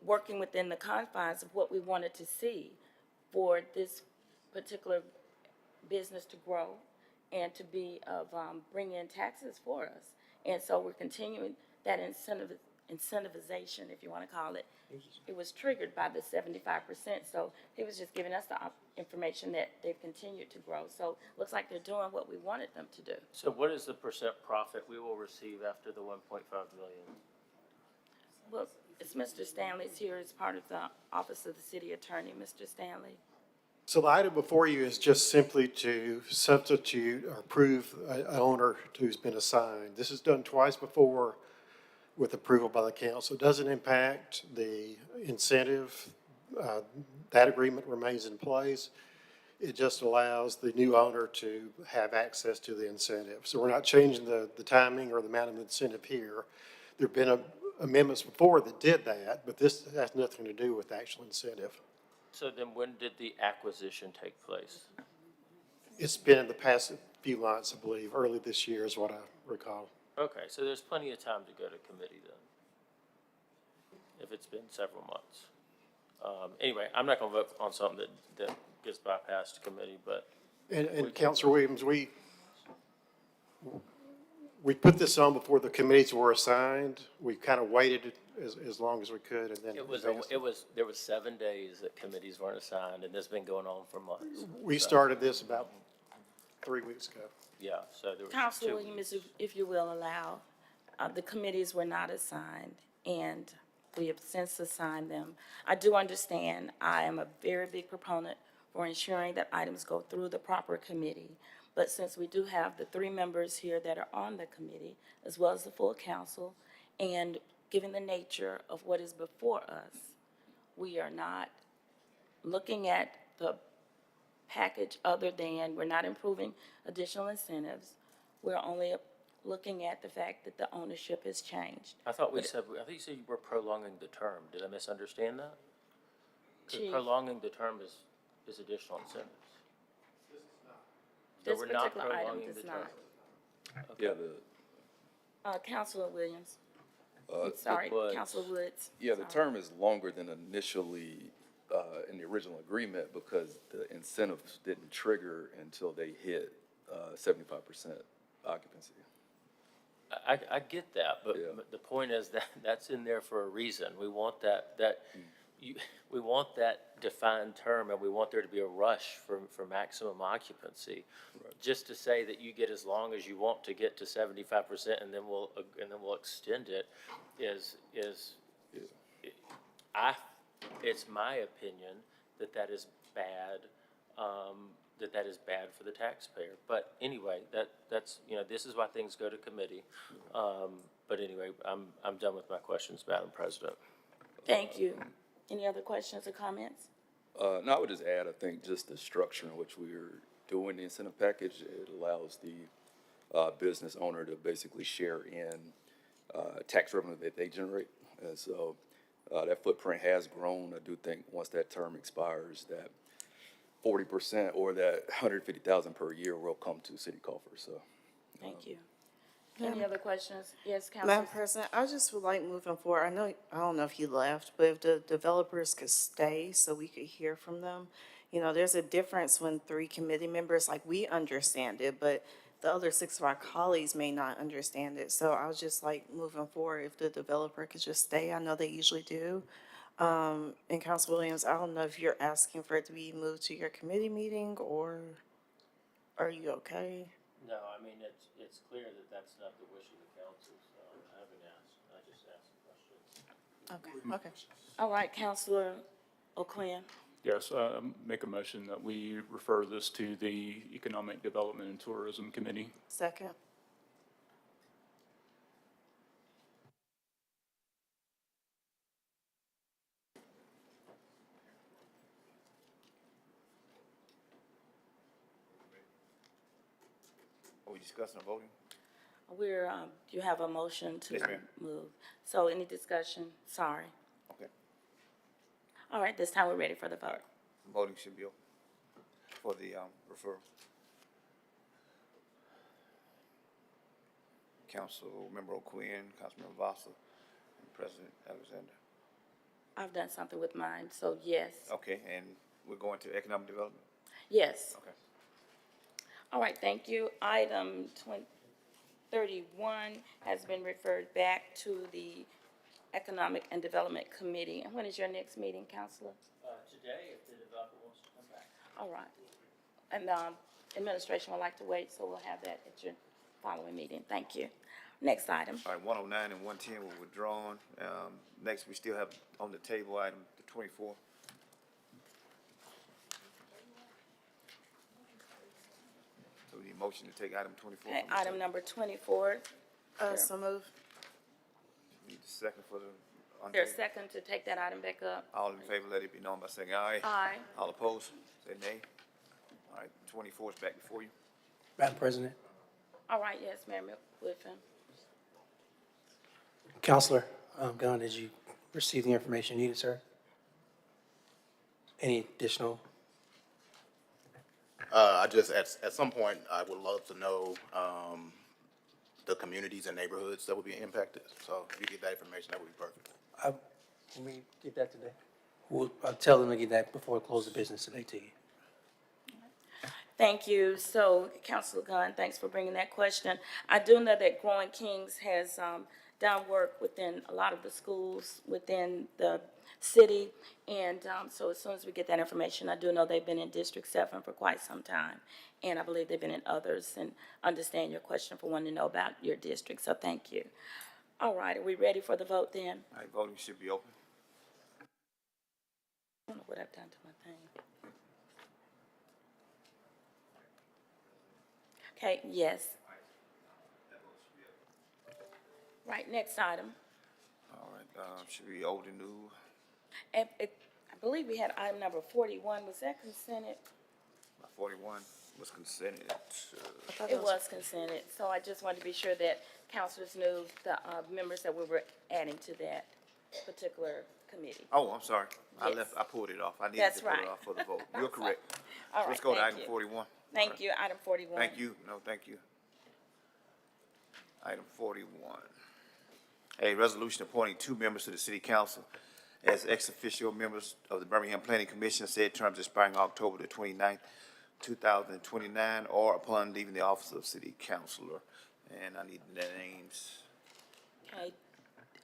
working within the confines of what we wanted to see for this particular business to grow and to be of bring in taxes for us. And so we're continuing that incentivization, if you want to call it. It was triggered by the 75%, so he was just giving us the information that they've continued to grow. So looks like they're doing what we wanted them to do. So what is the percent profit we will receive after the 1.5 million? Well, it's Mr. Stanley's here as part of the Office of the City Attorney. Mr. Stanley? So the item before you is just simply to substitute or approve an owner who's been assigned. This is done twice before with approval by the council. It doesn't impact the incentive. That agreement remains in place. It just allows the new owner to have access to the incentive. So we're not changing the timing or the amount of incentive here. There've been amendments before that did that, but this has nothing to do with actual incentive. So then when did the acquisition take place? It's been in the past few months, I believe, early this year is what I recall. Okay, so there's plenty of time to go to committee then, if it's been several months. Anyway, I'm not gonna vote on something that gets bypassed committee, but. And Councilor Williams, we put this on before the committees were assigned. We kind of waited as long as we could and then. There was 7 days that committees weren't assigned, and this has been going on for months. We So, started this about 3 weeks ago. Yeah, so there was Councilor 2 Williams, weeks. if you will allow, the committees were not assigned, and we have since assigned them. I do understand, I am a very big proponent for ensuring that items go through the proper committee. But since we do have the 3 members here that are on the committee, as well as the full council, and given the nature of what is before us, we are not looking at the package other than, we're not improving additional incentives. We're only looking at the fact that the ownership has changed. I thought you said you were prolonging the term. Did I misunderstand that? 'Cause Chief. prolonging the term is additional incentives. So This we're not particular item prolonging the does term. not. Yeah, Councilor Williams, the, sorry, but- Councilor Woods. Yeah, the Sorry. term is longer than initially in the original agreement because the incentives didn't trigger until they hit 75% occupancy. I get that, but Yeah. the point is that that's in there for a reason. We want we want that defined term, and we want there to be a rush for maximum occupancy. Right. Just to say that you get as long as you want to get to 75%, and then we'll extend it is it's my opinion that is bad. That is bad for the taxpayer. But anyway, that's, this is why things go to committee. But anyway, I'm done with my questions, Madam President. Thank you. Any other questions or comments? No, I would just add, I think, just the structure in which we're doing the incentive package, it allows the business owner to basically share in tax revenue that they generate. And so that footprint has grown. I do think once that term expires, that 40% or that 150,000 per year will come to city coffers, so. Thank you. Any other questions? Yes, Madam Councilor? President, I just would like moving forward, I don't know if he left, but if the developers could stay so we could hear from them. There's a difference when 3 committee members, like, we understand it, but the other 6 of our colleagues may not understand it. So I was just like, moving forward, if the developer could just stay, I know they usually do. And Council Williams, I don't know if you're asking for it to be moved to your committee meeting, or are you okay? No, I mean, it's clear that that's not the wish of the council, so I haven't asked, I just asked questions. Okay. All right, Councilor O'Quinn. Yes, make a motion that we refer this to the Economic Development and Tourism Committee. Second. Are we discussing or voting? You have a motion to Yes, ma'am. move. So any discussion? Sorry. Okay. All right, this time we're ready for the vote. Voting should be open for the referral. Councilmember O'Quinn, Councilmember Vasa, and President Alexander. I've done something with mine, so yes. Okay, and we're going to economic development? Yes. Okay. All right, thank you. Item 31 has been referred back to the Economic and Development Committee. And when is your next meeting, Counselor? Today, if the developer wants to come back. All right. And administration would like to wait, so we'll have that at your following meeting. Thank you. Next item. All right, 109 and 110 were withdrawn. Next, we still have on the table item 24. Need a motion to take item 24 Okay, from the item table. number 24. So move. Need a second for the, on There's table. second to take that item back up. All in favor, let it be known by saying aye. Aye. All opposed, say nay. All right, 24 is back before you. Madam President, All right, yes, Mayor Whitford. Counselor Gunn, did you receive the information needed, sir? Any additional? I just, at some point, I would love to know, the communities and neighborhoods that would be impacted. So if you get that information, that would be perfect. Can we get that today? I'll tell them to get that before I close the business today to you. Thank you. So, Councilor Gunn, thanks for bringing that question. I do know that Growing Kings has done work within a lot of the schools within the city. And so as soon as we get that information, I do know they've been in District 7 for quite some time. And I believe they've been in others, and understand your question for wanting to know about your district. So thank you. All right, are we ready for the vote then? All right, voting should be open. I don't know what I've done to my thing. Okay, yes. Right, next item. All right, should be old and new. I believe we had item number 41. Was that consented? 41 was consented. It was consented, so I just wanted to be sure that councilors knew the members that we were adding to that particular committee. Oh, I'm sorry. Yes. I pulled it off. I needed That's to pull it right. off for the vote. You're correct. All So let's right, go to thank item you. 41. Thank you, item 41. Thank you. No, thank you. Item 41. A resolution appointing 2 members to the city council as ex officio members of the Birmingham Planning Commission, said terms expiring October the 29th, 2029, or upon leaving the office of city councilor. And I need the names. Okay.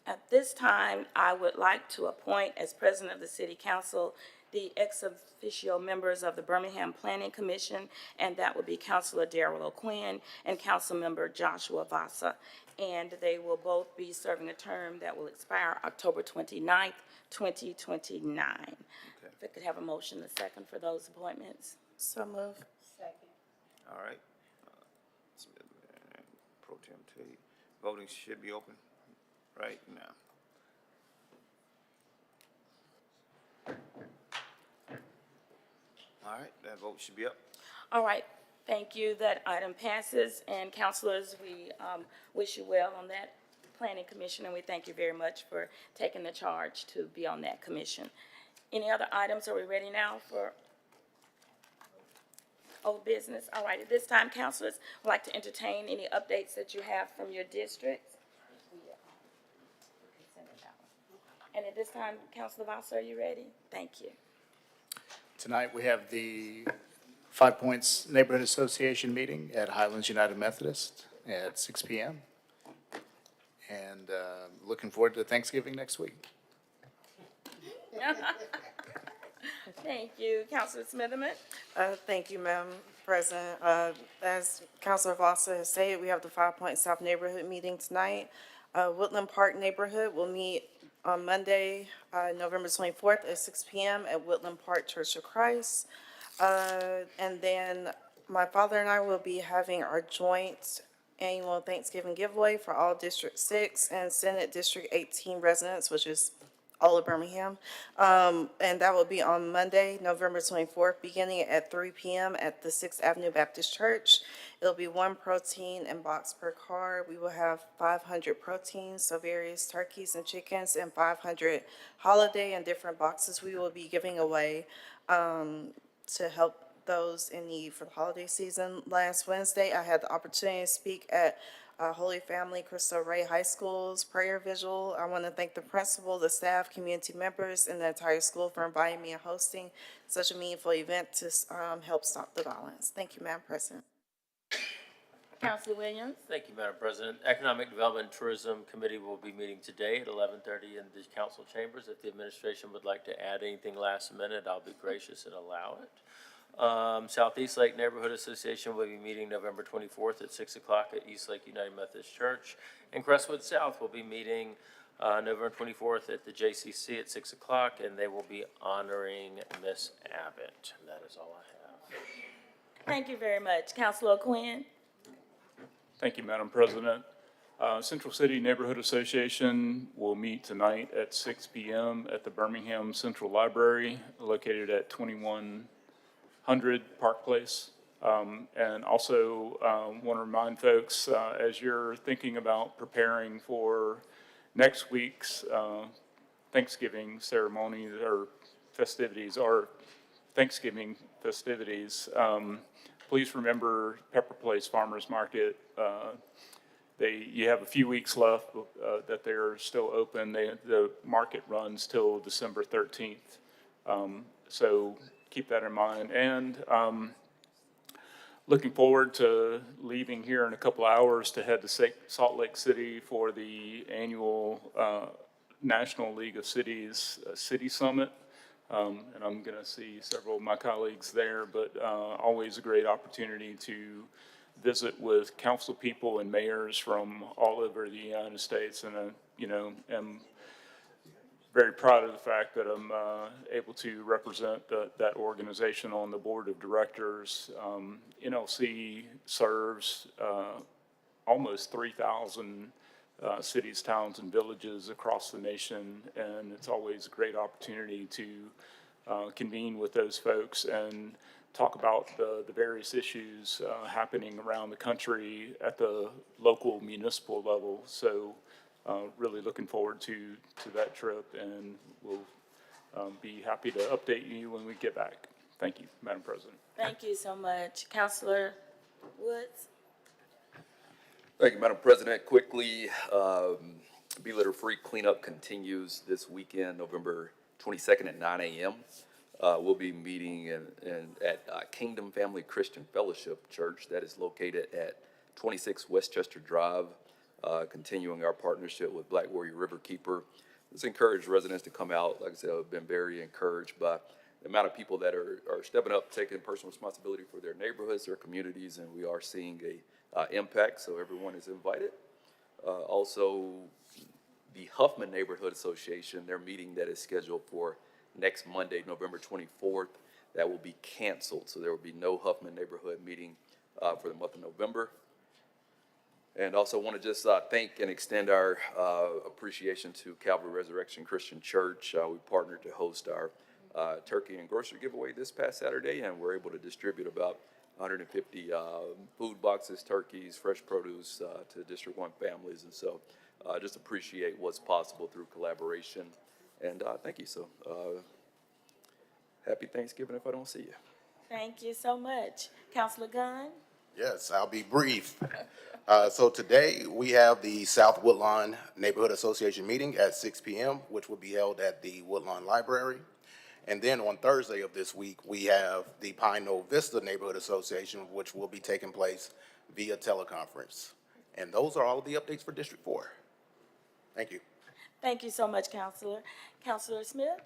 At this time, I would like to appoint as president of the city council the ex officio members of the Birmingham Planning Commission, and that would be Councilor Darrell O'Quinn and Councilmember Joshua Vasa. And they will both be serving a term that will expire October 29th, 2029. If I could have a motion, a second for those appointments. So move. All right. Pro Tem Tate. Voting should be open right now. All right, that vote should be up. All right, thank you. That item passes, and councilors, we wish you well on that planning commission, and we thank you very much for taking the charge to be on that commission. Any other items? Are we ready now for old business? All right, at this time, councilors, I'd like to entertain any updates that you have from your districts. And at this time, Councilor Vosser, are you ready? Thank you. Tonight, we have the 5 Points Neighborhood Association meeting at Highlands United Methodist at 6 p.m. And looking forward to Thanksgiving next week. Thank you. Councilor Smitherman? Thank you, Madam President. As Councilor Foster has stated, we have the 5 Point South Neighborhood meeting tonight. Woodland Park Neighborhood will meet on Monday, November 24th at 6 p.m. at Woodland Park Church of Christ. And then my father and I will be having our joint annual Thanksgiving giveaway for all District 6 and Senate District 18 residents, which is all of Birmingham. And that will be on Monday, November 24th, beginning at 3 p.m. at the 6th Avenue Baptist Church. It'll be 1 protein and box per car. We will have 500 proteins, so various turkeys and chickens, and 500 holiday and different boxes we will be giving away to help those in need for the holiday season. Last Wednesday, I had the opportunity to speak at Holy Family Cristo Rey High School's prayer vigil. I want to thank the principal, the staff, community members, and the entire school for inviting me and hosting such a meaningful event to help stop the violence. Thank you, Madam President. Councilor Williams? Thank you, Madam President. Economic Development and Tourism Committee will be meeting today at 11:30 in the council chambers. If the administration would like to add anything last minute, I'll be gracious and allow it. Southeast Lake Neighborhood Association will be meeting November 24th at 6 o'clock at East Lake United Methodist Church. And Crestwood South will be meeting November 24th at the JCC at 6 o'clock, and they will be honoring Miss Abbott. And that is all I have. Thank you very much. Councilor Quinn? Thank you, Madam President. Central City Neighborhood Association will meet tonight at 6 p.m. at the Birmingham Central Library, located at 2100 Park Place. And also want to remind folks, as you're thinking about preparing for next week's Thanksgiving ceremony or festivities, or Thanksgiving festivities, please remember Pepper Place Farmers Market. You have a few weeks left that they're still open. The market runs till December 13th. So keep that in mind. And looking forward to leaving here in a couple hours to head to Salt Lake City for the annual National League of Cities City Summit. And I'm going to see several of my colleagues there, but always a great opportunity to visit with council people and mayors from all over the United States. And, am very proud of the fact that I'm able to represent that organization on the board of directors. NLC serves almost 3,000 cities, towns, and villages across the nation, and it's always a great opportunity to convene with those folks and talk about the various issues happening around the country at the local municipal level. So really looking forward to that trip, and we'll be happy to update you when we get back. Thank you, Madam President. Thank you so much. Councilor Woods? Thank you, Madam President. Quickly, Be Litter Free cleanup continues this weekend, November 22nd at 9 a.m. We'll be meeting at Kingdom Family Christian Fellowship Church that is located at 26 Westchester Drive, continuing our partnership with Black Warrior Riverkeeper. Let's encourage residents to come out. Like I said, I've been very encouraged by the amount of people that are stepping up, taking personal responsibility for their neighborhoods, their communities, and we are seeing a impact, so everyone is invited. Also, the Huffman Neighborhood Association, their meeting that is scheduled for next Monday, November 24th, that will be canceled. So there will be no Huffman Neighborhood meeting for the month of November. And also want to just thank and extend our appreciation to Calvary Resurrection Christian Church. We partnered to host our turkey and grocery giveaway this past Saturday, and we're able to distribute about 150 food boxes, turkeys, fresh produce to District 1 families. And so just appreciate what's possible through collaboration. And thank you. So happy Thanksgiving if I don't see you. Thank you so much. Councilor Gunn? Yes, I'll be brief. So today we have the South Woodlawn Neighborhood Association meeting at 6 p.m., which will be held at the Woodlawn Library. And then on Thursday of this week, we have the Pine Knoll Vista Neighborhood Association, which will be taking place via teleconference. And those are all of the updates for District 4. Thank you. Thank you so much, Councilor. Councilor Smith?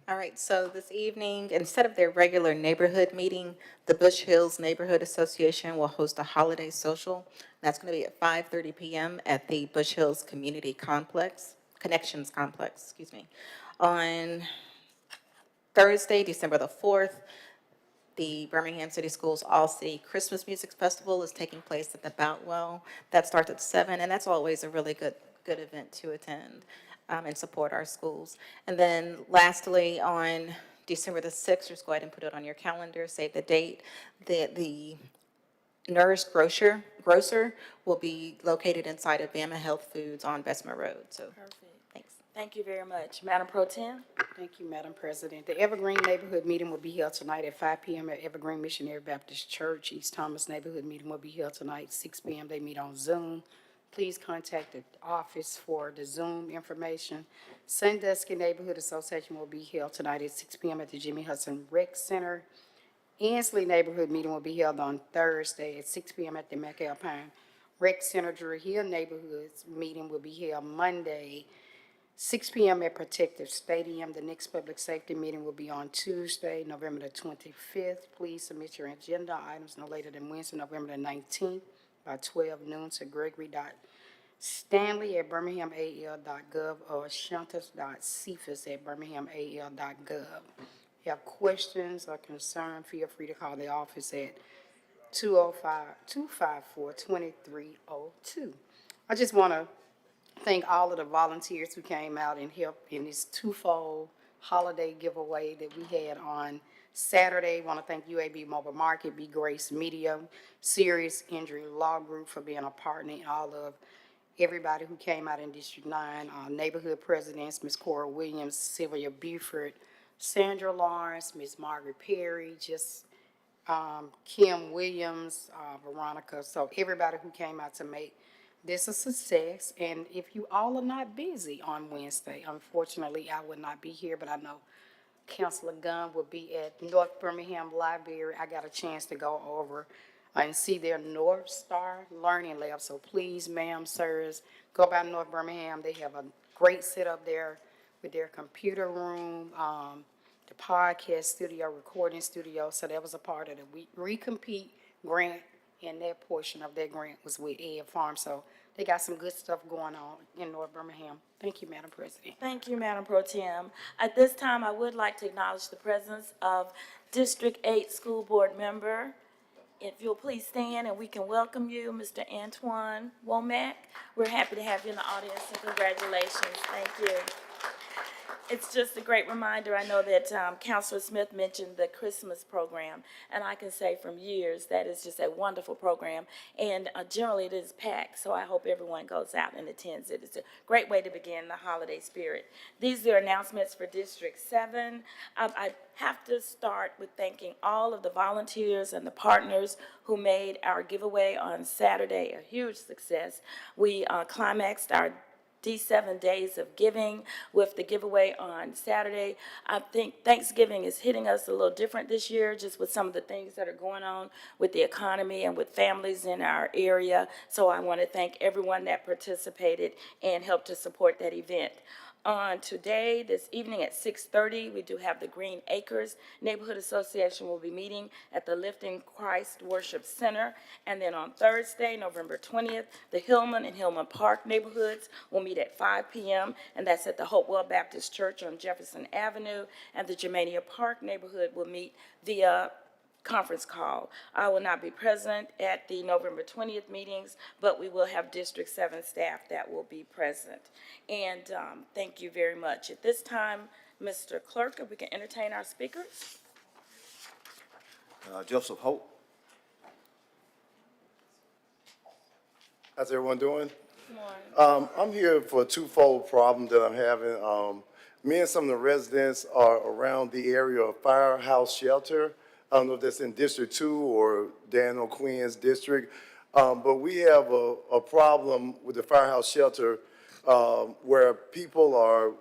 All right, so this evening, instead of their regular neighborhood meeting, the Bush Hills Neighborhood Association will host a holiday social. That's going to be at 5:30 p.m. at the Bush Hills Community Connections Complex, On Thursday, December the 4th, the Birmingham City Schools All-City Christmas Music Festival is taking place at the Boutwell. That starts at 7, and that's always a really good event to attend and support our schools. And then lastly, on December the 6th, just go ahead and put it on your calendar, save the date, the Nourish Grocer will be located inside of Bama Health Foods on Bessemer Road. So, Perfect. thanks. Thank you very much. Madam Pro Tem? Thank you, Madam President. The Evergreen Neighborhood Meeting will be held tonight at 5 p.m. at Evergreen Missionary Baptist Church. East Thomas Neighborhood Meeting will be held tonight, 6 p.m. They meet on Zoom. Please contact the office for the Zoom information. Sandusky Neighborhood Association will be held tonight at 6 p.m. at the Jimmy Hudson Rec Center. Ansley Neighborhood Meeting will be held on Thursday at 6 p.m. at the McAlpine Rec Center. Drury Hill Neighborhoods Meeting will be held Monday, 6 p.m. at Protective Stadium. The next public safety meeting will be on Tuesday, November the 25th. Please submit your agenda items no later than Wednesday, November the 19th by 12 noon to gregory.stanley@birminghamal.gov or shantas.cephas@birminghamal.gov. If you have questions or concerns, feel free to call the office at 254-2302. I just want to thank all of the volunteers who came out and helped in this twofold holiday giveaway that we had on Saturday. Want to thank UAB Mobile Market, B Grace Media, Serious Injury Law Group for being a partner, and all of everybody who came out in District 9, neighborhood presidents, Ms. Cora Williams, Sylvia Buford, Sandra Lawrence, Ms. Margaret Perry, Kim Williams, Veronica. So everybody who came out to make this a success. And if you all are not busy on Wednesday, unfortunately, I will not be here, but I know Councilor Gunn will be at North Birmingham Library. I got a chance to go over and see their North Star Learning Lab. So please, ma'am, sirs, go by North Birmingham. They have a great setup there with their computer room, the podcast studio, recording studio. So that was a part of the Recompete grant, and that portion of that grant was with Ed Farm. So they got some good stuff going on in North Birmingham. Thank you, Madam President. Thank you, Madam Pro Tem. At this time, I would like to acknowledge the presence of District 8 School Board member. If you'll please stand and we can welcome you, Mr. Antoine Womack. We're happy to have you in the audience, and congratulations. Thank you. It's just a great reminder. I know that Councilor Smith mentioned the Christmas program, and I can say from years that is just a wonderful program, and generally it is packed, so I hope everyone goes out and attends it. It's a great way to begin the holiday spirit. These are announcements for District 7. I have to start with thanking all of the volunteers and the partners who made our giveaway on Saturday a huge success. We climaxed our D7 Days of Giving with the giveaway on Saturday. I think Thanksgiving is hitting us a little different this year, just with some of the things that are going on with the economy and with families in our area. So I want to thank everyone that participated and helped to support that event. On today, this evening at 6:30, we do have the Green Acres Neighborhood Association will be meeting at the Lifting Christ Worship Center. And then on Thursday, November 20th, the Hillman and Hillman Park neighborhoods will meet at 5 p.m. And that's at the Hopewell Baptist Church on Jefferson Avenue. And the Germania Park neighborhood will meet via conference call. I will not be present at the November 20th meetings, but we will have District 7 staff that will be present. And thank you very much. At this time, Mr. Clerk, if we can entertain our speakers. Joseph Hope. How's everyone doing? Good morning. I'm here for a twofold problem that I'm having. Me and some of the residents are around the area of Firehouse Shelter. I don't know if that's in District 2 or Dan O'Quinn's district, but we have a problem with the Firehouse Shelter where people are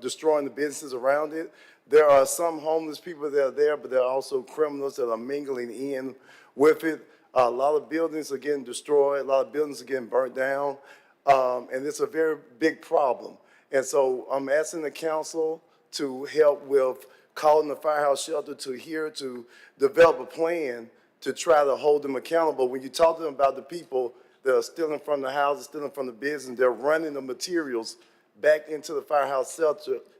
destroying the businesses around it. There are some homeless people that are there, but there are also criminals that are mingling in with it. A lot of buildings are getting destroyed, a lot of buildings are getting burnt down, and it's a very big problem. And so I'm asking the council to help with calling the Firehouse Shelter to develop a plan to try to hold them accountable. When you talk to them about the people that are stealing from the houses, stealing from the business, they're running the materials back into the Firehouse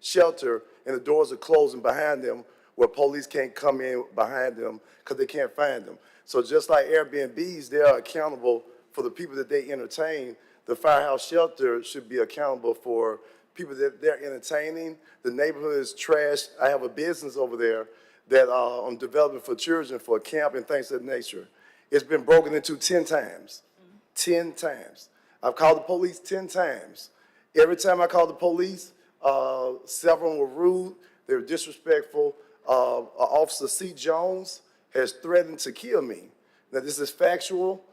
Shelter, and the doors are closing behind them where police can't come in behind them because they can't find them. So just like Airbnbs, they are accountable for the people that they entertain. The Firehouse Shelter should be accountable for people that they're entertaining. The neighborhood is trashed. I have a business over there that I'm developing for children for a camp and things of that nature. It's been broken into 10 times. 10 times. I've called the police 10 times. Every time I called the police, several were rude, they were disrespectful. Officer C. Jones has threatened to kill me. Now this is factual.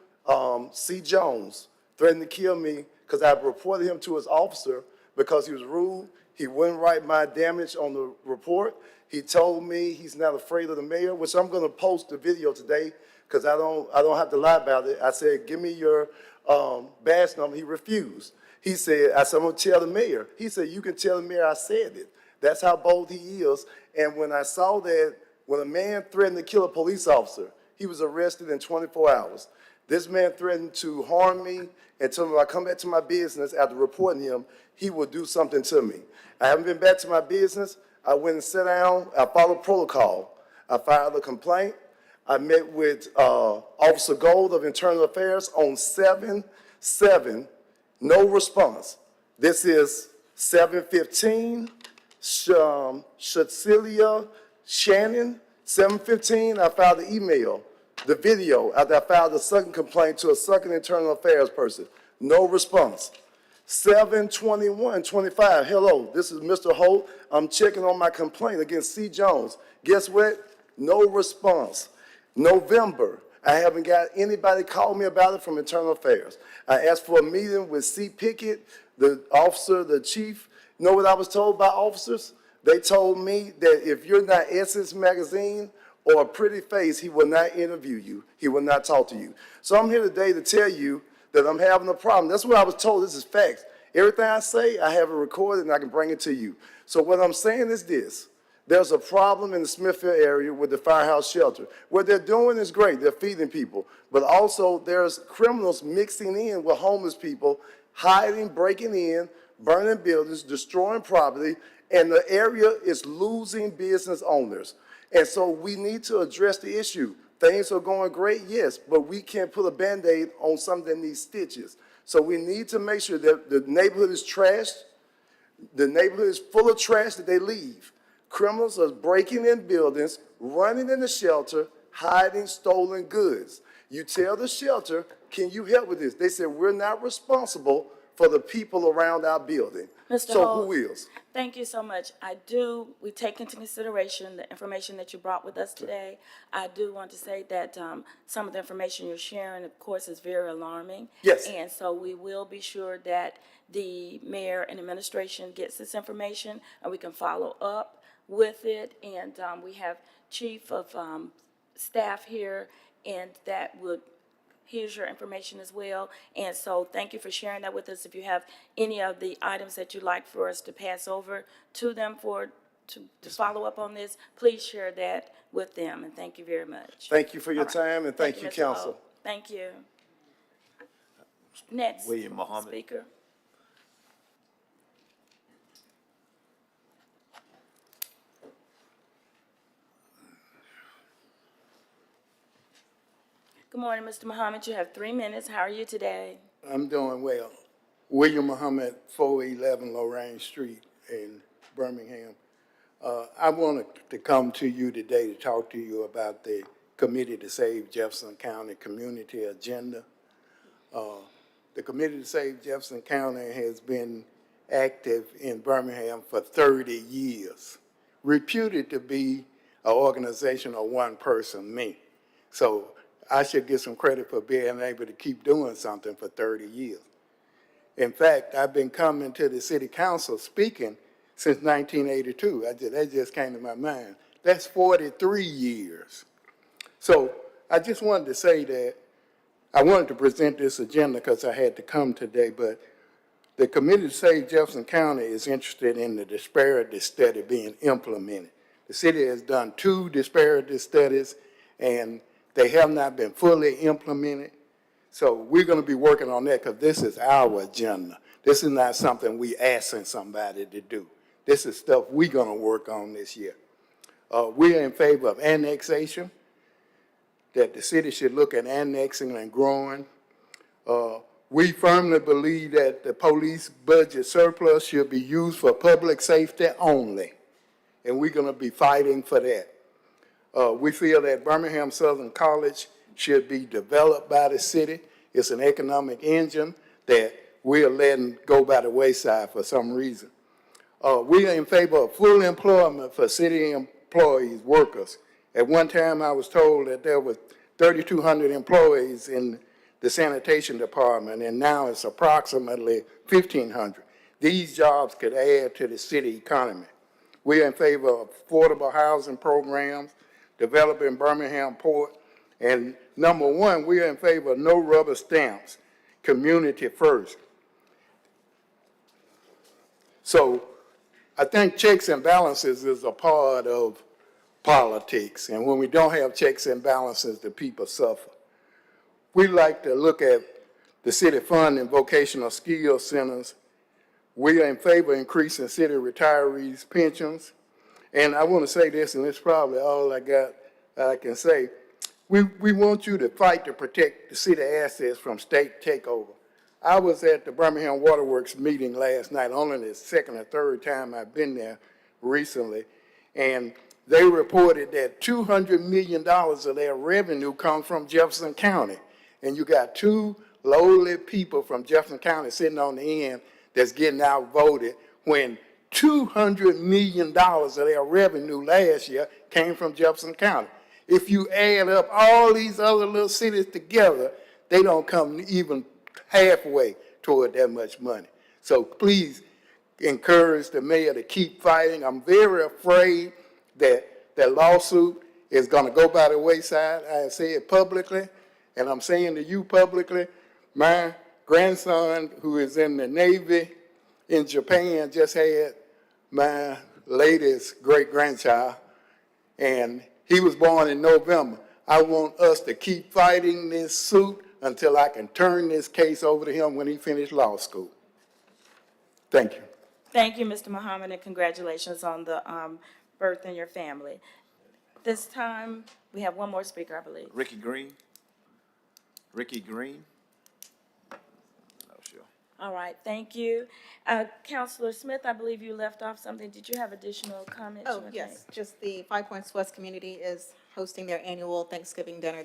C. Jones threatened to kill me because I reported him to his officer because he was rude. He wouldn't write my damage on the report. He told me he's not afraid of the mayor, which I'm going to post the video today because I don't have to lie about it. I said, give me your badge number. He refused. He said, I said, I'm going to tell the mayor. He said, you can tell the mayor I said it. That's how bold he is. And when I saw that, when a man threatened to kill a police officer, he was arrested in 24 hours. This man threatened to harm me and told me if I come back to my business after reporting him, he would do something to me. I haven't been back to my business. I went and sat down. I followed protocol. I filed a complaint. I met with Officer Gold of Internal Affairs on 7/7, no response. This is 7/15, Cecilia Shannon, 7/15, I filed the email, the video, after I filed the second complaint to a second Internal Affairs person, no response. 7/21/25, hello, this is Mr. Holt, I'm checking on my complaint against C. Jones. Guess what? No response. November, I haven't got anybody call me about it from Internal Affairs. I asked for a meeting with C. Pickett, the officer, the chief. You know what I was told by officers? They told me that if you're not Essence Magazine or a pretty face, he will not interview you. He will not talk to you. So I'm here today to tell you that I'm having a problem. That's what I was told. This is facts. Everything I say, I have it recorded and I can bring it to you. So what I'm saying is this. There's a problem in the Smithfield area with the firehouse shelter. What they're doing is great. They're feeding people. But also there's criminals mixing in with homeless people, hiding, breaking in, burning buildings, destroying property, and the area is losing business owners. And so we need to address the issue. Things are going great, yes, but we can't put a Band-Aid on something that needs stitches. So we need to make sure that the neighborhood is trashed. The neighborhood is full of trash that they leave. Criminals are breaking in buildings, running in the shelter, hiding stolen goods. You tell the shelter, can you help with this? They said, we're not responsible for the people around our building. Mr. So Holt, who is? thank you so much. We take into consideration the information that you brought with us today. I do want to say that some of the information you're sharing, of course, is very alarming. Yes. And so we will be sure that the mayor and administration gets this information and we can follow up with it. And we have chief of staff here, and that would, here's your information as well. And so thank you for sharing that with us. If you have any of the items that you'd like for us to pass over to them to follow up on this, please share that with them, and thank you very much. Thank you for your All right. time, and thank you, Mr. council. Holt. Thank you. Next William Muhammad. speaker. Good morning, Mr. Muhammad. You have 3 minutes. How are you today? I'm doing well. William Muhammad, 411 Lorraine Street in Birmingham. I wanted to come to you today to talk to you about the Committee to Save Jefferson County Community Agenda. The Committee to Save Jefferson County has been active in Birmingham for 30 years, reputed to be an organization of one person, me. So I should get some credit for being able to keep doing something for 30 years. In fact, I've been coming to the city council speaking since 1982. That just came to my mind. That's 43 years. So I just wanted to say that I wanted to present this agenda because I had to come today, but the Committee to Save Jefferson County is interested in the disparity study being implemented. The city has done 2 disparity studies, and they have not been fully implemented. So we're going to be working on that because this is our agenda. This is not something we asking somebody to do. This is stuff we're going to work on this year. We're in favor of annexation, that the city should look at annexing and growing. We firmly believe that the police budget surplus should be used for public safety only, and we're going to be fighting for that. We feel that Birmingham Southern College should be developed by the city. It's an economic engine that we're letting go by the wayside for some reason. We are in favor of full employment for city employees, workers. At one time, I was told that there were 3,200 employees in the sanitation department, and now it's approximately 1,500. These jobs could add to the city economy. We are in favor of affordable housing programs, developing Birmingham Port, and number 1, we are in favor of no rubber stamps, community first. So I think checks and balances is a part of politics, and when we don't have checks and balances, the people suffer. We like to look at the city funding vocational skills centers. We are in favor of increasing city retirees' pensions. And I want to say this, and it's probably all I can say. We want you to fight to protect the city assets from state takeover. I was at the Birmingham Waterworks meeting last night, only the second or third time I've been there recently, and they reported that $200 million of their revenue comes from Jefferson County. And you got two lowly people from Jefferson County sitting on the end that's getting outvoted when $200 million of their revenue last year came from Jefferson County. If you add up all these other little cities together, they don't come even halfway toward that much money. So please encourage the mayor to keep fighting. I'm very afraid that that lawsuit is going to go by the wayside. I say it publicly, and I'm saying to you publicly, my grandson, who is in the Navy in Japan, just had my latest great-grandchild, and he was born in November. I want us to keep fighting this suit until I can turn this case over to him when he finished law school. Thank you. Thank you, Mr. Muhammad, and congratulations on the birth in your family. This time, we have one more speaker, I believe. Ricky Green? Ricky Green? No, sure. All right, thank you. Counselor Smith, I believe you left off something. Did you have additional comments? you Oh, wanna yes, make? just the Five Points West community is hosting their annual Thanksgiving dinner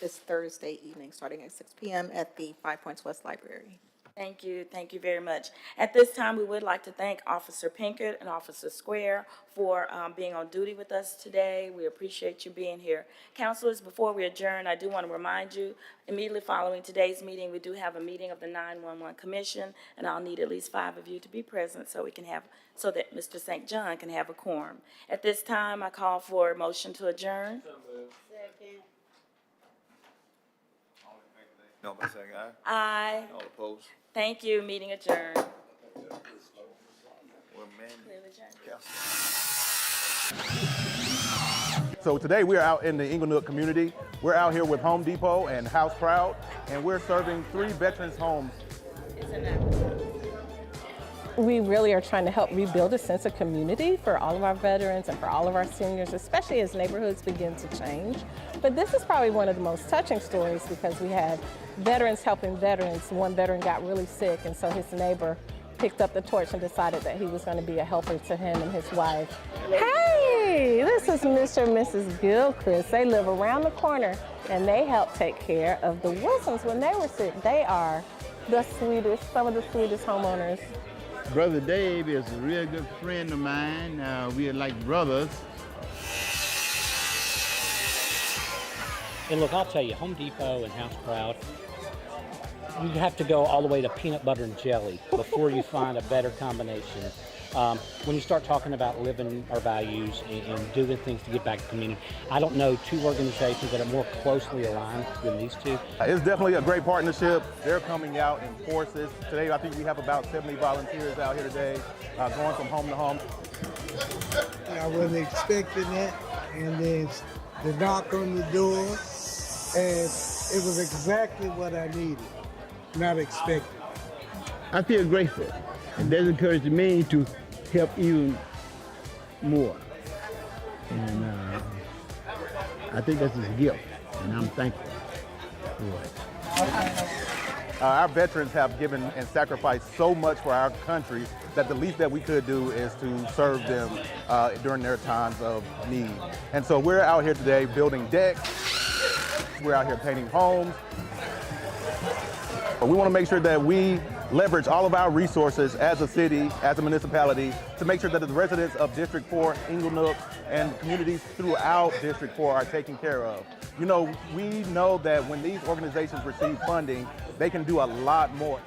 this Thursday evening, starting at 6 p.m. at the Five Points West Library. Thank you very much. At this time, we would like to thank Officer Pinkett and Officer Square for being on duty with us today. We appreciate you being here. Counselors, before we adjourn, I do want to remind you, immediately following today's meeting, we do have a meeting of the 911 Commission, and I'll need at least 5 of you to be present so that Mr. St. John can have a quorum. At this time, I call for a motion to adjourn. Second. No, by saying aye. Aye. All opposed? Thank you. Meeting adjourned. Well, man, Clearly adjourned. So today we are out in the Inglenook community. We're out here with Home Depot and House Proud, and we're serving 3 veterans homes. We really are trying to help rebuild a sense of community for all of our veterans and for all of our seniors, especially as neighborhoods begin to change. But this is probably one of the most touching stories because we had veterans helping veterans. One veteran got really sick, and so his neighbor picked up the torch and decided that he was going to be a helper to him and his wife. Hey, this is Mr. and Mrs. Gilchrist. They live around the corner, and they help take care of the Wilsons when they were sick. They are the sweetest, some of the sweetest homeowners. Brother Dave is a real good friend of mine. We are like brothers. And look, I'll tell you, Home Depot and House Proud, you have to go all the way to peanut butter and jelly before you find a better combination. When you start talking about living our values and doing things to get back to the community, I don't know 2 organizations that are more closely aligned than these 2. It's definitely a great partnership. They're coming out in forces. Today, I think we have about 70 volunteers out here today, going from home to home. I wasn't expecting that, and then the knock on the door, and it was exactly what I needed, not expected. I feel grateful, and that encourages me to help even more. And I think that's a gift, and I'm thankful for it. Our veterans have given and sacrificed so much for our country that the least that we could do is to serve them during their times of need. And so we're out here today building decks. We're out here painting homes. But we want to make sure that we leverage all of our resources as a city, as a municipality, to make sure that the residents of District 4, Inglenook, and communities throughout District 4 are taken care of. You know, we know that when these organizations receive funding, they can do a lot more.